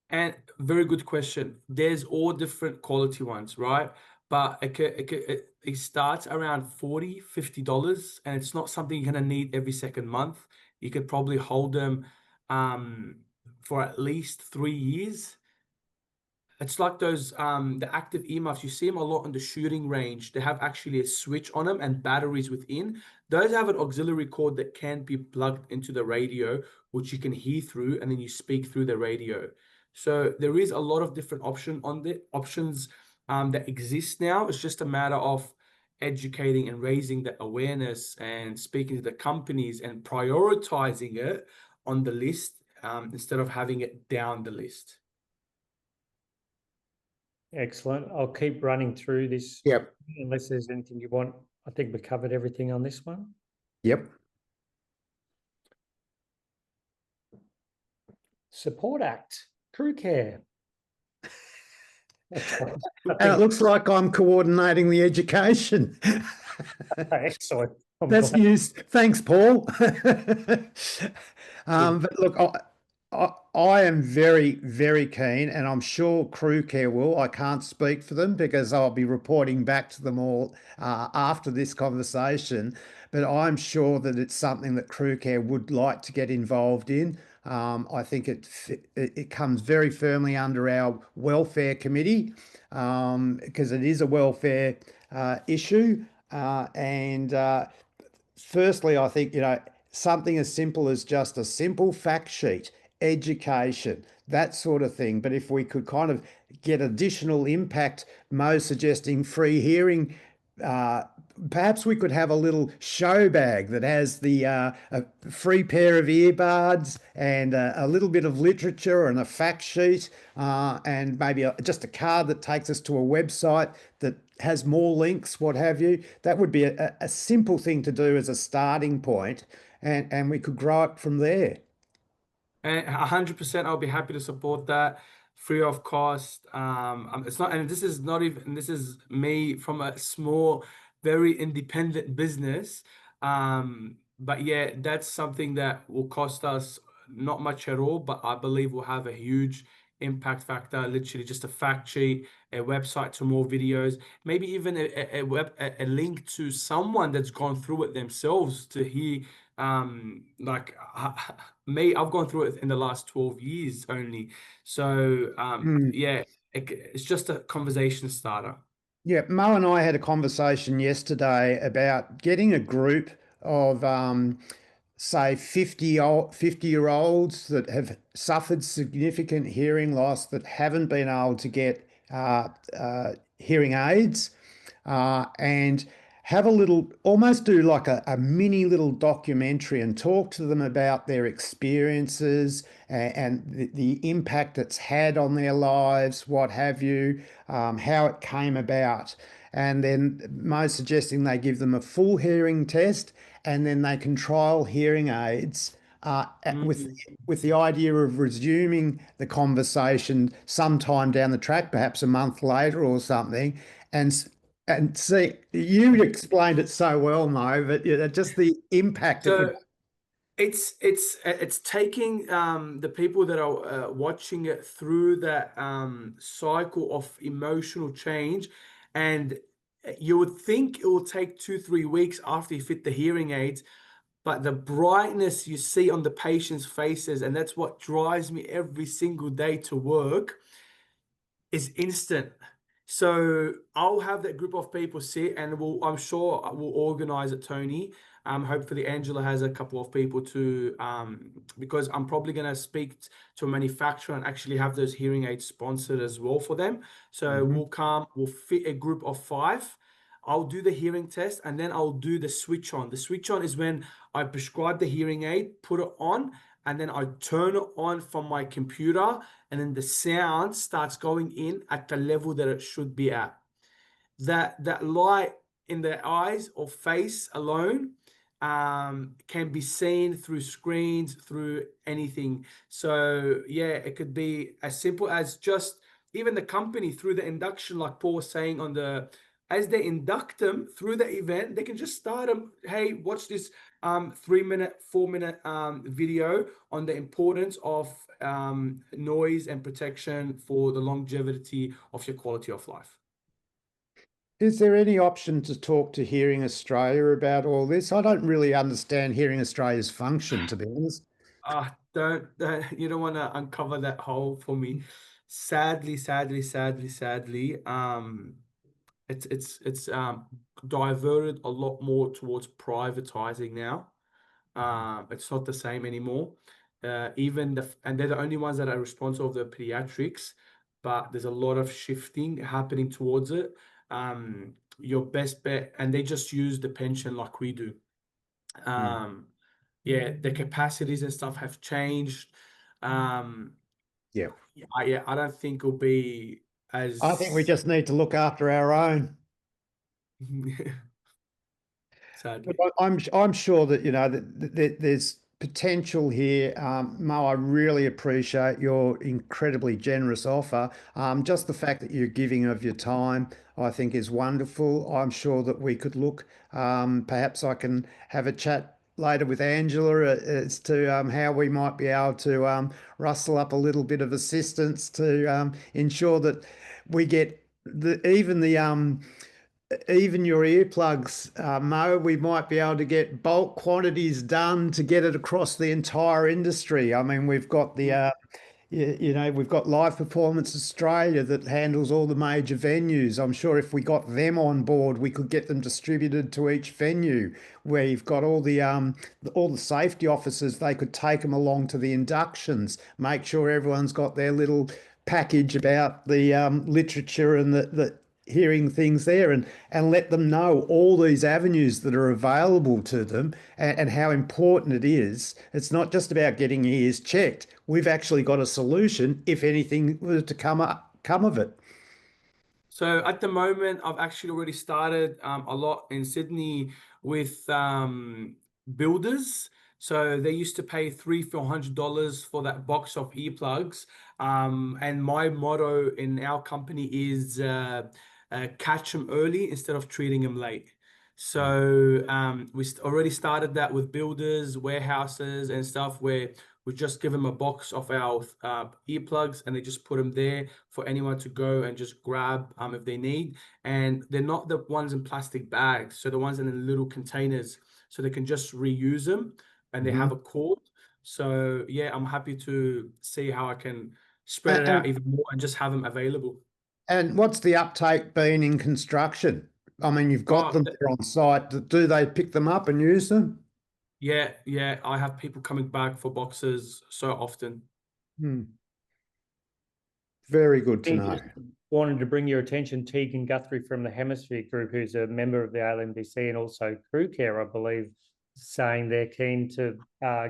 And very good question. There's all different quality ones, right? But it starts around $40-$50, and it's not something you're gonna need every second month. You could probably hold them for at least 3 years. It's like those the active earmuffs. You see them a lot on the shooting range. They have actually a switch on them and batteries within. Those have an auxiliary cord that can be plugged into the radio, which you can hear through, and then you speak through the radio. So there is a lot of different options that exist now. It's just a matter of educating and raising the awareness and speaking to the companies and prioritizing it on the list instead of having it down the list. Excellent. I'll keep running through this. Yep. Unless there's anything you want. I think we covered everything on this one. Yep. Support Act, Crewcare. And it looks like I'm coordinating the education. Excellent. That's news. Thanks, Paul. But look, I am very, very keen, and I'm sure Crewcare will. I can't speak for them because I'll be reporting back to them all after this conversation. But I'm sure that it's something that Crewcare would like to get involved in. I think it comes very firmly under our welfare committee because it is a welfare issue. Firstly, I think, you know, something as simple as just a simple fact sheet, education, that sort of thing. But if we could kind of get additional impact, Mo suggesting free hearing, perhaps we could have a little show bag that has the a free pair of earbuds and a little bit of literature and a fact sheet and maybe just a card that takes us to a website that has more links, what have you. That would be a simple thing to do as a starting point, and we could grow it from there. And 100%, I'll be happy to support that, free of cost. It's not, and this is not even, this is me from a small, very independent business. But yeah, that's something that will cost us not much at all, but I believe will have a huge impact factor. Literally just a fact sheet, a website to more videos, maybe even a link to someone that's gone through it themselves to hear. Like me, I've gone through it in the last 12 years only. So yeah, it's just a conversation starter. Yeah, Mo and I had a conversation yesterday about getting a group of say 50-year-olds that have suffered significant hearing loss that haven't been able to get hearing aids and have a little, almost do like a mini little documentary and talk to them about their experiences and the impact it's had on their lives, what have you, how it came about. And then Mo's suggesting they give them a full hearing test and then they can trial hearing aids with the idea of resuming the conversation sometime down the track, perhaps a month later or something, and see, you explained it so well, Mo, but just the impact it would. So it's taking the people that are watching it through that cycle of emotional change, and you would think it will take 2-3 weeks after you fit the hearing aids, but the brightness you see on the patient's faces, and that's what drives me every single day to work, is instant. So I'll have that group of people sit, and I'm sure we'll organize it, Tony. Hopefully Angela has a couple of people to, because I'm probably going to speak to a manufacturer and actually have those hearing aids sponsored as well for them. So we'll fit a group of 5. I'll do the hearing test, and then I'll do the switch on. The switch on is when I prescribe the hearing aid, put it on, and then I turn it on from my computer, and then the sound starts going in at the level that it should be at. That light in their eyes or face alone can be seen through screens, through anything. So yeah, it could be as simple as just even the company through the induction, like Paul was saying as they induct them through the event, they can just start them. Hey, watch this 3-minute, 4-minute video on the importance of noise and protection for the longevity of your quality of life. Is there any option to talk to Hearing Australia about all this? I don't really understand Hearing Australia's function, to be honest. Don't you don't want to uncover that hole for me. Sadly, it's diverted a lot more towards privatizing now. It's not the same anymore. And they're the only ones that are responsible for the pediatrics, but there's a lot of shifting happening towards it. Your best bet, and they just use the pension like we do. Yeah, the capacities and stuff have changed. Yeah. I don't think it'll be as. I think we just need to look after our own. Sadly. But I'm sure that that there's potential here. Mo, I really appreciate your incredibly generous offer. Just the fact that you're giving of your time, I think, is wonderful. I'm sure that we could look. Perhaps I can have a chat later with Angela as to how we might be able to rustle up a little bit of assistance to ensure that we get even your earplugs, Mo, we might be able to get bulk quantities done to get it across the entire industry. I mean, we've got we've got Live Performance Australia that handles all the major venues. I'm sure if we got them on board, we could get them distributed to each venue. We've got all the safety officers. They could take them along to the inductions, make sure everyone's got their little package about the literature and the hearing things there, and let them know all these avenues that are available to them, and how important it is. It's not just about getting ears checked. We've actually got a solution if anything were to come of it. So at the moment, I've actually already started a lot in Sydney with builders. So they used to pay $300-400 for that box of earplugs. And my motto in our company is catch them early instead of treating them late. So we already started that with builders, warehouses and stuff, where we just give them a box of our earplugs, and they just put them there for anyone to go and just grab if they need. And they're not the ones in plastic bags, so the ones in the little containers, so they can just reuse them, and they have a cord. So yeah, I'm happy to see how I can spread it out even more and just have them available. And what's the uptake been in construction? I mean, you've got them there on site. Do they pick them up and use them? Yeah. I have people coming back for boxes so often. Very good to know. Wanted to bring your attention, Tegan Guthrie from the Hemisphere group, who's a member of the ALMBC and also Crewcare, I believe, saying they're keen to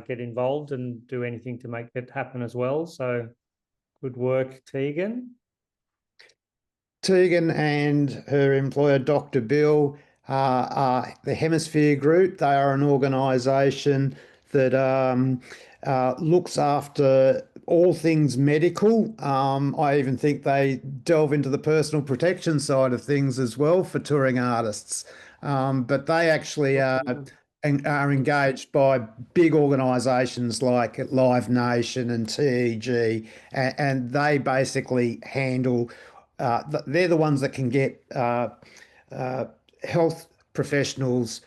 get involved and do anything to make it happen as well. So good work, Tegan. Tegan and her employer, Dr. Bill, are the Hemisphere Group. They are an organisation that looks after all things medical. I even think they delve into the personal protection side of things as well for touring artists. But they actually are engaged by big organisations like Live Nation and TEG, and they basically handle. They're the ones that can get health professionals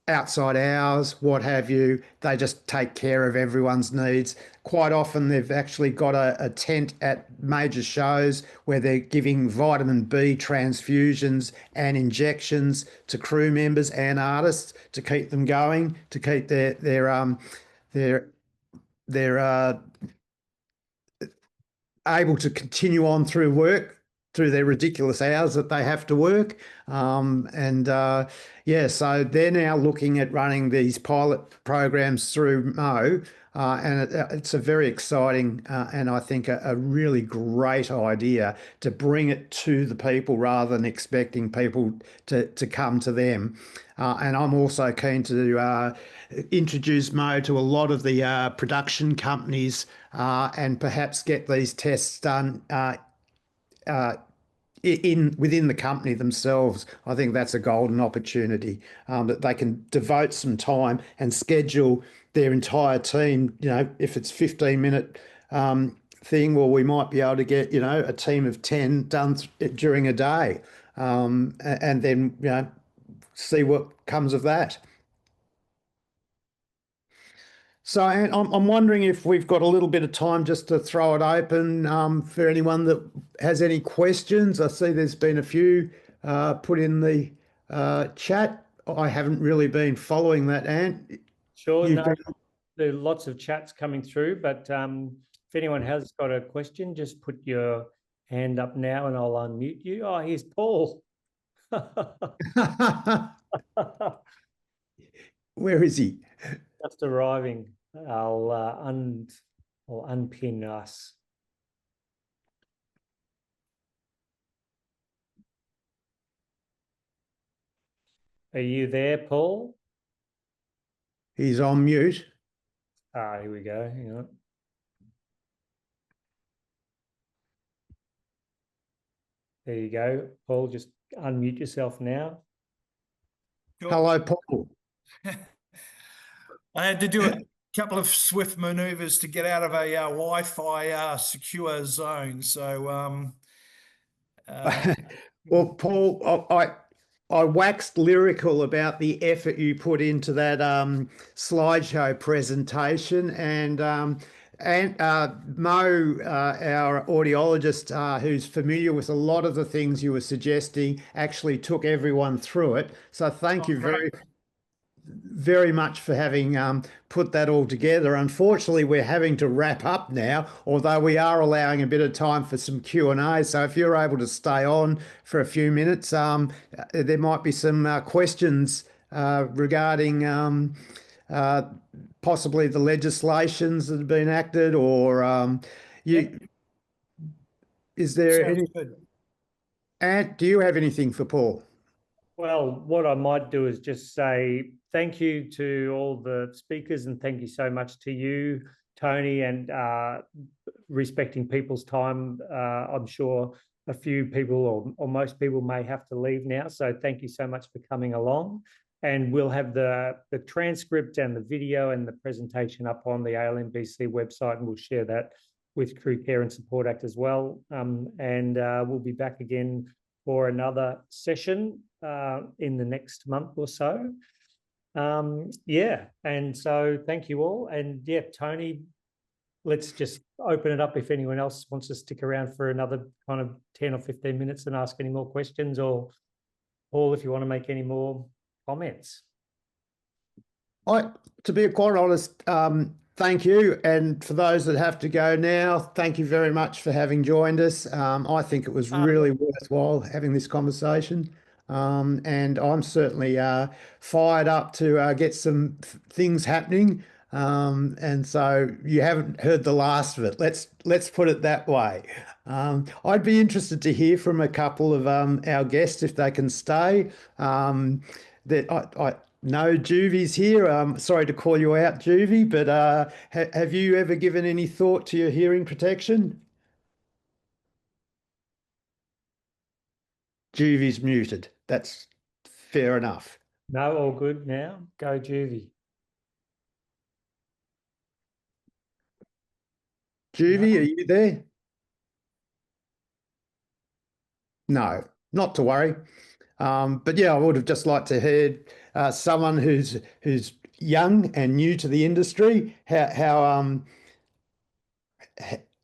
outside hours, what have you. They just take care of everyone's needs. Quite often, they've actually got a tent at major shows where they're giving vitamin B transfusions and injections to crew members and artists to keep them going, to keep their able to continue on through work, through their ridiculous hours that they have to work. Yeah, so they're now looking at running these pilot programs through Mo, and it's a very exciting and I think a really great idea to bring it to the people rather than expecting people to come to them. And I'm also keen to introduce Mo to a lot of the production companies and perhaps get these tests done within the company themselves. I think that's a golden opportunity that they can devote some time and schedule their entire team. You know, if it's 15-minute thing, well, we might be able to get, you know, a team of 10 done during a day, and then, you know, see what comes of that. So I'm wondering if we've got a little bit of time just to throw it open for anyone that has any questions. I see there's been a few put in the chat. I haven't really been following that, Ant. Sure, You've no, been- there are lots of chats coming through, but if anyone has got a question, just put your hand up now and I'll unmute you. Oh, here's Paul. Where is he? Just arriving. I'll unpin us. Are you there, Paul? He's on mute. Ah, here we go. Hang on. There you go, Paul. Just unmute yourself now. Sure. Hello, Paul. I had to do a couple of swift maneuvers to get out of a Wi-Fi secure zone. So, Well, Paul, I waxed lyrical about the effort you put into that slideshow presentation, and Mo, our audiologist, who's familiar with a lot of the things you were suggesting, actually took everyone through it. So thank you very much for having put that all together. Unfortunately, we're having to wrap up now, although we are allowing a bit of time for some Q&A. So if you're able to stay on for a few minutes, there might be some questions regarding possibly the legislations that have been acted, or is there any? good. Ant, do you have anything for Paul? Well, what I might do is just say thank you to all the speakers and thank you so much to you, Tony, and respecting people's time. I'm sure a few people or most people may have to leave now. So thank you so much for coming along. And we'll have the transcript and the video and the presentation up on the ALMBC website, and we'll share that with Crewcare and Support Act as well. And we'll be back again for another session in the next month or so. Yeah, and so thank you all. And yeah, Tony, let's just open it up if anyone else wants to stick around for another kind of 10 or 15 minutes and ask any more questions, or Paul, if you want to make any more comments. To be quite honest, thank you. And for those that have to go now, thank you very much for having joined us. I think it was really worthwhile having this conversation. And I'm certainly fired up to get some things happening. And so you haven't heard the last of it. Let's put it that way. I'd be interested to hear from a couple of our guests if they can stay. No, Juvie's here. Sorry to call you out, Juvie, but have you ever given any thought to your hearing protection? Juvie's muted. That's fair enough. No, all good now. Go Juvie. Juvie, No. are you there? No, not to worry. But yeah, I would have just liked to hear someone who's young and new to the industry,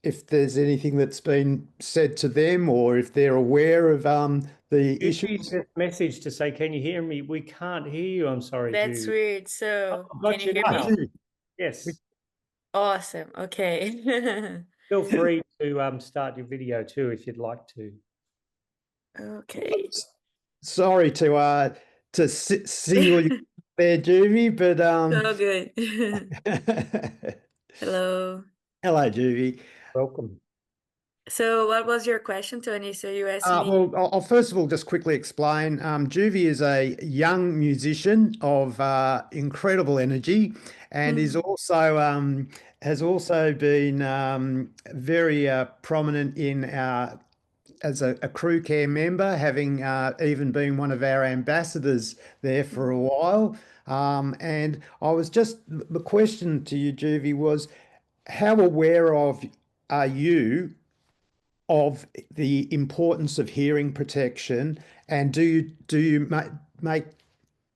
if there's anything that's been said to them or if they're aware of the Juvie issues. just messaged to say, can you hear me? We can't hear you. I'm sorry, That's Juvie. weird. So I've can got you you hear now. me? Juvie, Yes. Awesome. Okay. Feel free to start your video too if you'd like to. Okay. sorry to single you there, Juvie, but So good. Hello. hello, Juvie. Welcome. So what was your question, Tony? So you asked me. Well, I'll first of all just quickly explain. Juvie is a young musician of incredible energy, and is also has also been very prominent in our as a Crewcare member, having even been one of our ambassadors there for a while. And I was just the question to you, Juvie, was how aware of are you of the importance of hearing protection, and do you make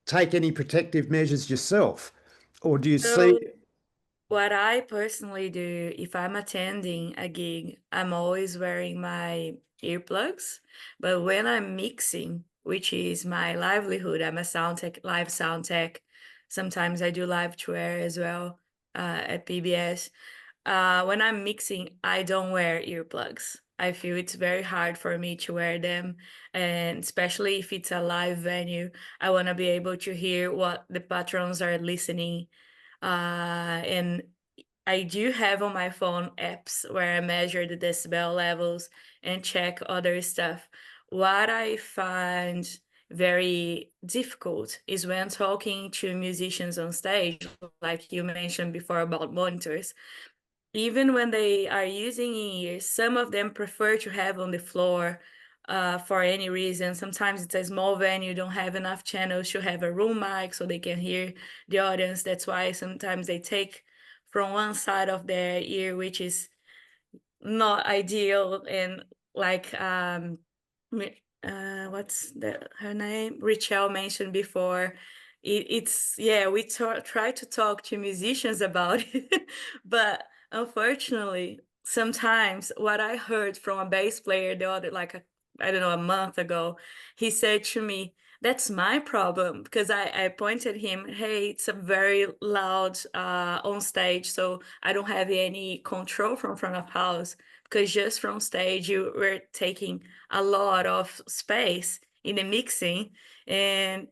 take any protective measures yourself, or do you see? So what I personally do, if I'm attending a gig, I'm always wearing my earplugs. But when I'm mixing, which is my livelihood, I'm a sound tech, live sound tech. Sometimes I do live tour as well at PBS. When I'm mixing, I don't wear earplugs. I feel it's very hard for me to wear them, and especially if it's a live venue, I want to be able to hear what the patrons are listening. And I do have on my phone apps where I measure the decibel levels and check other stuff. What I find very difficult is when talking to musicians on stage, like you mentioned before about monitors. Even when they are using in-ears, some of them prefer to have on the floor for any reason. Sometimes it's a small venue, don't have enough channels to have a room mic so they can hear the audience. That's why sometimes they take from one side of their ear, which is not ideal. And like what's her name? Richelle mentioned before. It's yeah, we try to talk to musicians about it, but unfortunately, sometimes what I heard from a bass player the other, I don't know, a month ago, he said to me, "That's my problem," because I pointed him, "Hey, it's a very loud on stage, so I don't have any control from front of house, because just from stage you were taking a lot of space in the mixing." And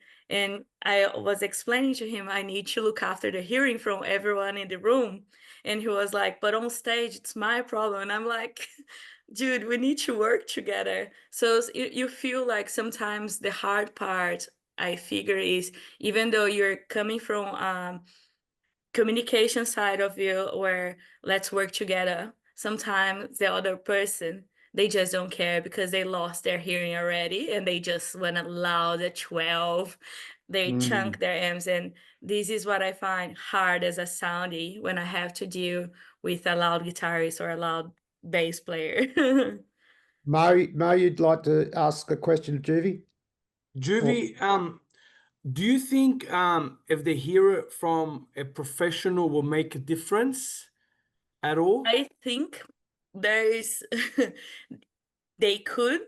I was explaining to him I need to look after the hearing from everyone in the room. And he was like, "But on stage, it's my problem." And I'm like, dude, we need to work together. So you feel like sometimes the hard part, I figure, is even though you're coming from communication side of you where let's work together, sometimes the other person, they just don't care because they lost their hearing already and they just want to loud at 12. They chunk their M's, and this is what I find hard as a soundie when I have to deal with a loud guitarist or a loud bass player. Mo, you'd like to ask a question of Juvie? Juvie, do you think if they hear it from a professional will make a difference at all? I think there is they could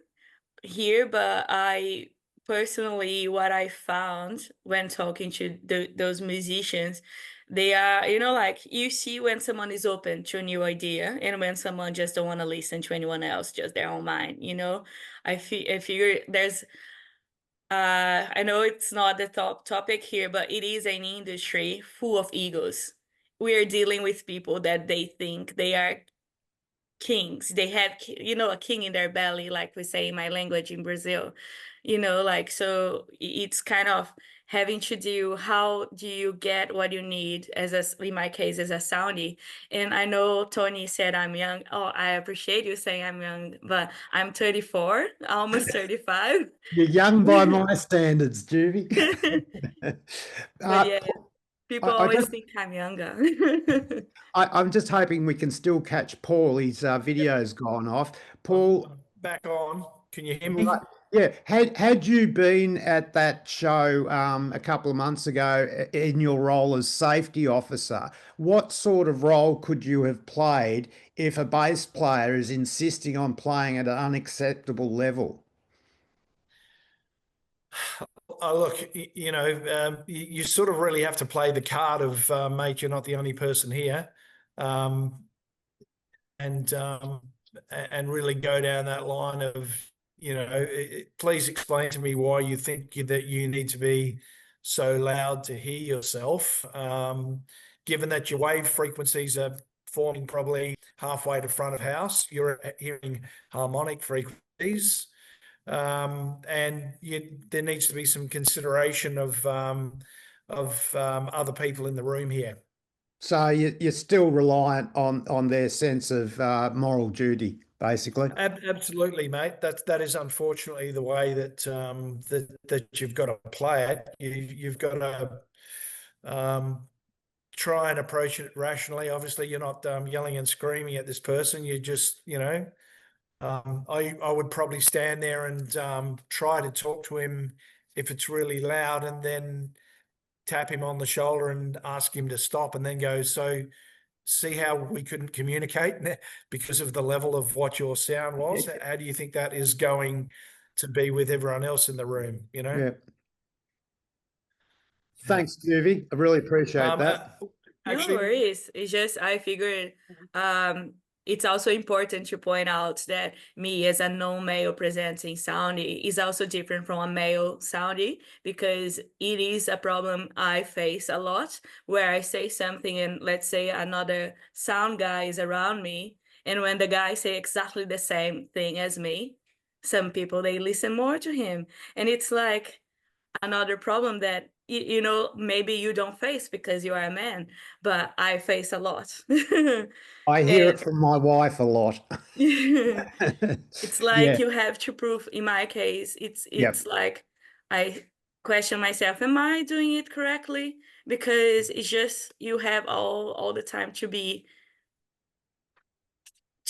hear, but I personally, what I found when talking to those musicians, they are, like you see when someone is open to a new idea and when someone just don't want to listen to anyone else, just their own mind. I figure there's I know it's not the top topic here, but it is an industry full of egos. We are dealing with people that they think they are kings. They have, a king in their belly, like we say in my language in Brazil. So it's kind of having to do, how do you get what you need in my case, as a soundie. And I know Tony said I'm young. Oh, I appreciate you saying I'm young, but I'm 34, almost 35. You're young by my standards, Juvie. But yeah, people I always just, think I'm younger. I'm just hoping we can still catch Paul. His video's gone off. Paul, Back on. Can you hear me? right, yeah. Had you been at that show a couple of months ago in your role as safety officer, what sort of role could you have played if a bass player is insisting on playing at an unacceptable level? Look, you sort of really have to play the card of, mate, you're not the only person here, and really go down that line of, please explain to me why you think that you need to be so loud to hear yourself, given that your wave frequencies are forming probably halfway to front of house, you're hearing harmonic frequencies. And there needs to be some consideration of other people in the room here. So you're still reliant on their sense of moral duty, basically. Absolutely, mate. That is unfortunately the way that that you've got to play it. You've got to try and approach it rationally. Obviously, you're not yelling and screaming at this person. You just, I would probably stand there and try to talk to him if it's really loud, and then tap him on the shoulder and ask him to stop, and then go, so see how we couldn't communicate because of the level of what your sound was? How do you think that is going to be with everyone else in the room, Yeah. Thanks, Juvie. I really appreciate that. No worries. It's just, I figured it's also important to point out that me as a non-male presenting soundie is also different from a male soundie, because it is a problem I face a lot, where I say something and let's say another sound guy is around me, and when the guy say exactly the same thing as me, some people, they listen more to him. And it's like another problem that maybe you don't face because you are a man, but I face a lot. I hear it from my wife a lot. It's like you have to prove. In my case, it's like I question myself, am I doing it correctly? Because it's just, you have all the time to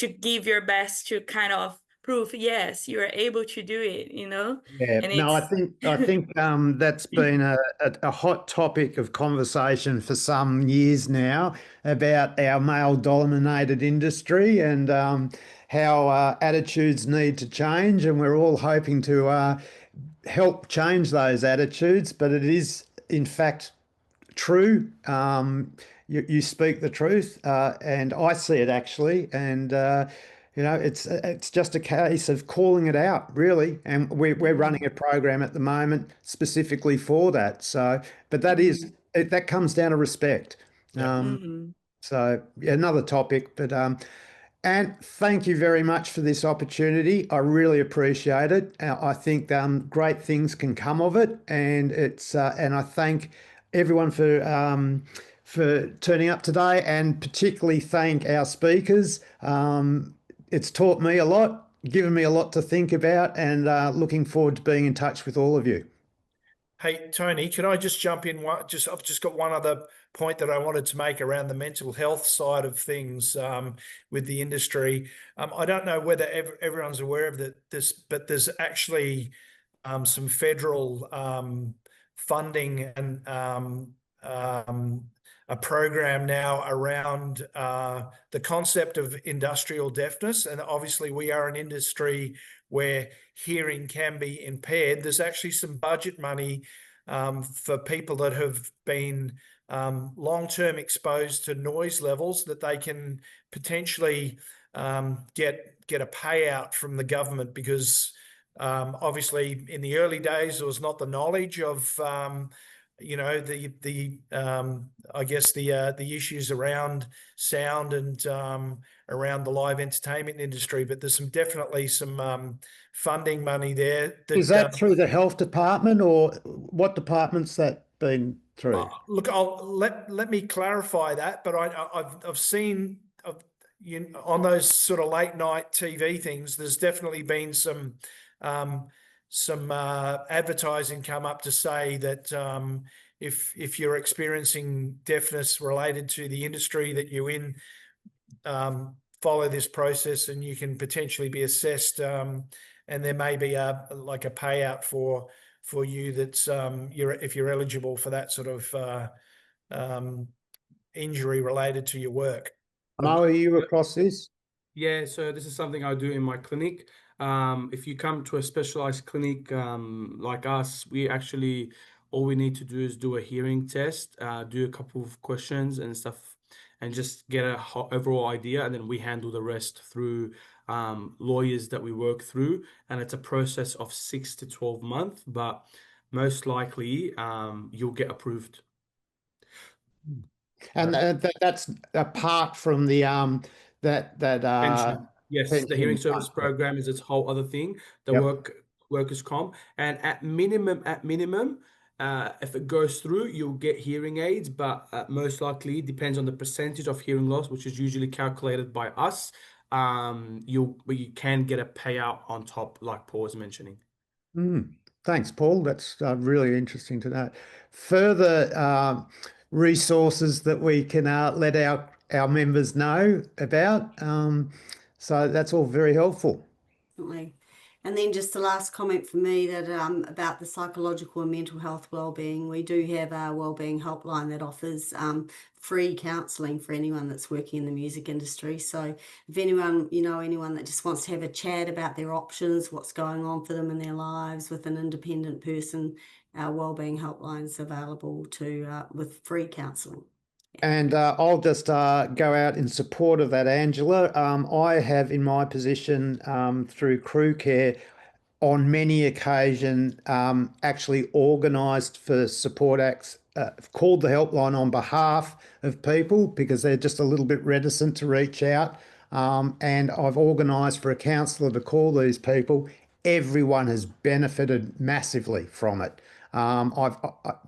give your best to kind of prove, yes, you're able to do it, Yeah, and no, I think that's been a hot topic of conversation for some years now, about our male-dominated industry and how attitudes need to change, and we're all hoping to help change those attitudes. But it is, in fact, true. You speak the truth, and I see it actually, and it's just a case of calling it out, really. And we're running a program at the moment specifically for that. So, but that comes down to respect. So another topic, but and thank you very much for this opportunity. I really appreciate it. I think great things can come of it, and and I thank everyone for turning up today, and particularly thank our speakers. It's taught me a lot, given me a lot to think about, and looking forward to being in touch with all of you. Hey, Tony, can I just jump in? I've just got one other point that I wanted to make around the mental health side of things with the industry. I don't know whether everyone's aware of this, but there's actually some federal funding and a program now around the concept of industrial deafness. And obviously we are an industry where hearing can be impaired. There's actually some budget money for people that have been long-term exposed to noise levels, that they can potentially get a payout from the government, because obviously in the early days there was not the knowledge of you know, I guess the issues around sound and around the live entertainment industry. But there's definitely some funding money there. Is that through the health department, or what department's that been through? Look, let me clarify that. But I've seen on those sort of late night TV things, there's definitely been some advertising come up to say that if you're experiencing deafness related to the industry that you're in, follow this process and you can potentially be assessed, and there may be a payout for you that's if you're eligible for that sort of injury related to your work. Mo, are you across this? Yeah, so this is something I do in my clinic. If you come to a specialized clinic like us, all we need to do is do a hearing test, do a couple of questions and stuff, and just get a overall idea, and then we handle the rest through lawyers that we work through, and it's a process of 6 to 12 months, but most likely you'll get approved. And that's apart from the Pension. Yes, the hearing pension service fund. program is its whole other thing. The Yep. workers' comp, and at minimum, if it goes through, you'll get hearing aids, but most likely depends on the percentage of hearing loss, which is usually calculated by us. You can get a payout on top, like Paul was mentioning. Thanks, Paul. That's really interesting to know. Further resources that we can let our members know about. So that's all very helpful. Definitely. And then just the last comment for me that about the psychological and mental health wellbeing, we do have our wellbeing helpline that offers free counselling for anyone that's working in the music industry. So if anyone that just wants to have a chat about their options, what's going on for them in their lives with an independent person, our wellbeing helpline is available with free counselling. And I'll just go out in support of that, Angela. I have in my position through Crewcare on many occasions actually organised for support acts, called the helpline on behalf of people because they're just a little bit reticent to reach out. And I've organised for a counsellor to call these people. Everyone has benefited massively from it.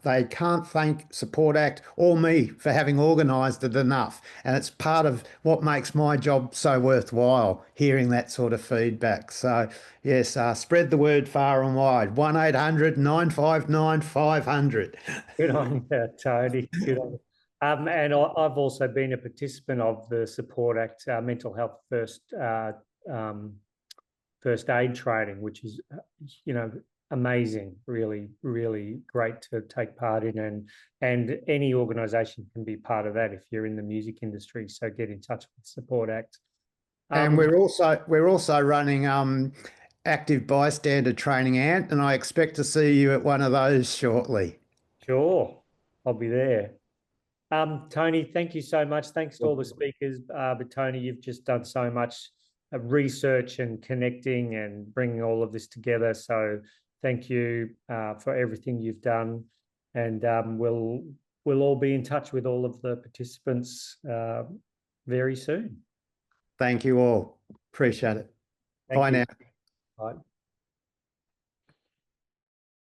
They can't thank Support Act or me for having organised it enough. And it's part of what makes my job so worthwhile, hearing that sort of feedback. So, yes, spread the word far and wide. 1-800-959-500. Good on you, Tony. Good on you. And I've also been a participant of the Support Act mental health first aid training, which is, amazing, really, really great to take part in, and any organisation can be part of that if you're in the music industry. So get in touch with Support Act. And we're also running active bystander training, Ant, and I expect to see you at one of those shortly. Sure, I'll be there. Tony, thank you so much. Thanks to all the speakers. But Tony, you've just done so much research and connecting and bringing all of this together. So thank you for everything you've done. And we'll all be in touch with all of the participants very soon. Thank you all. Appreciate it. Bye now. Bye.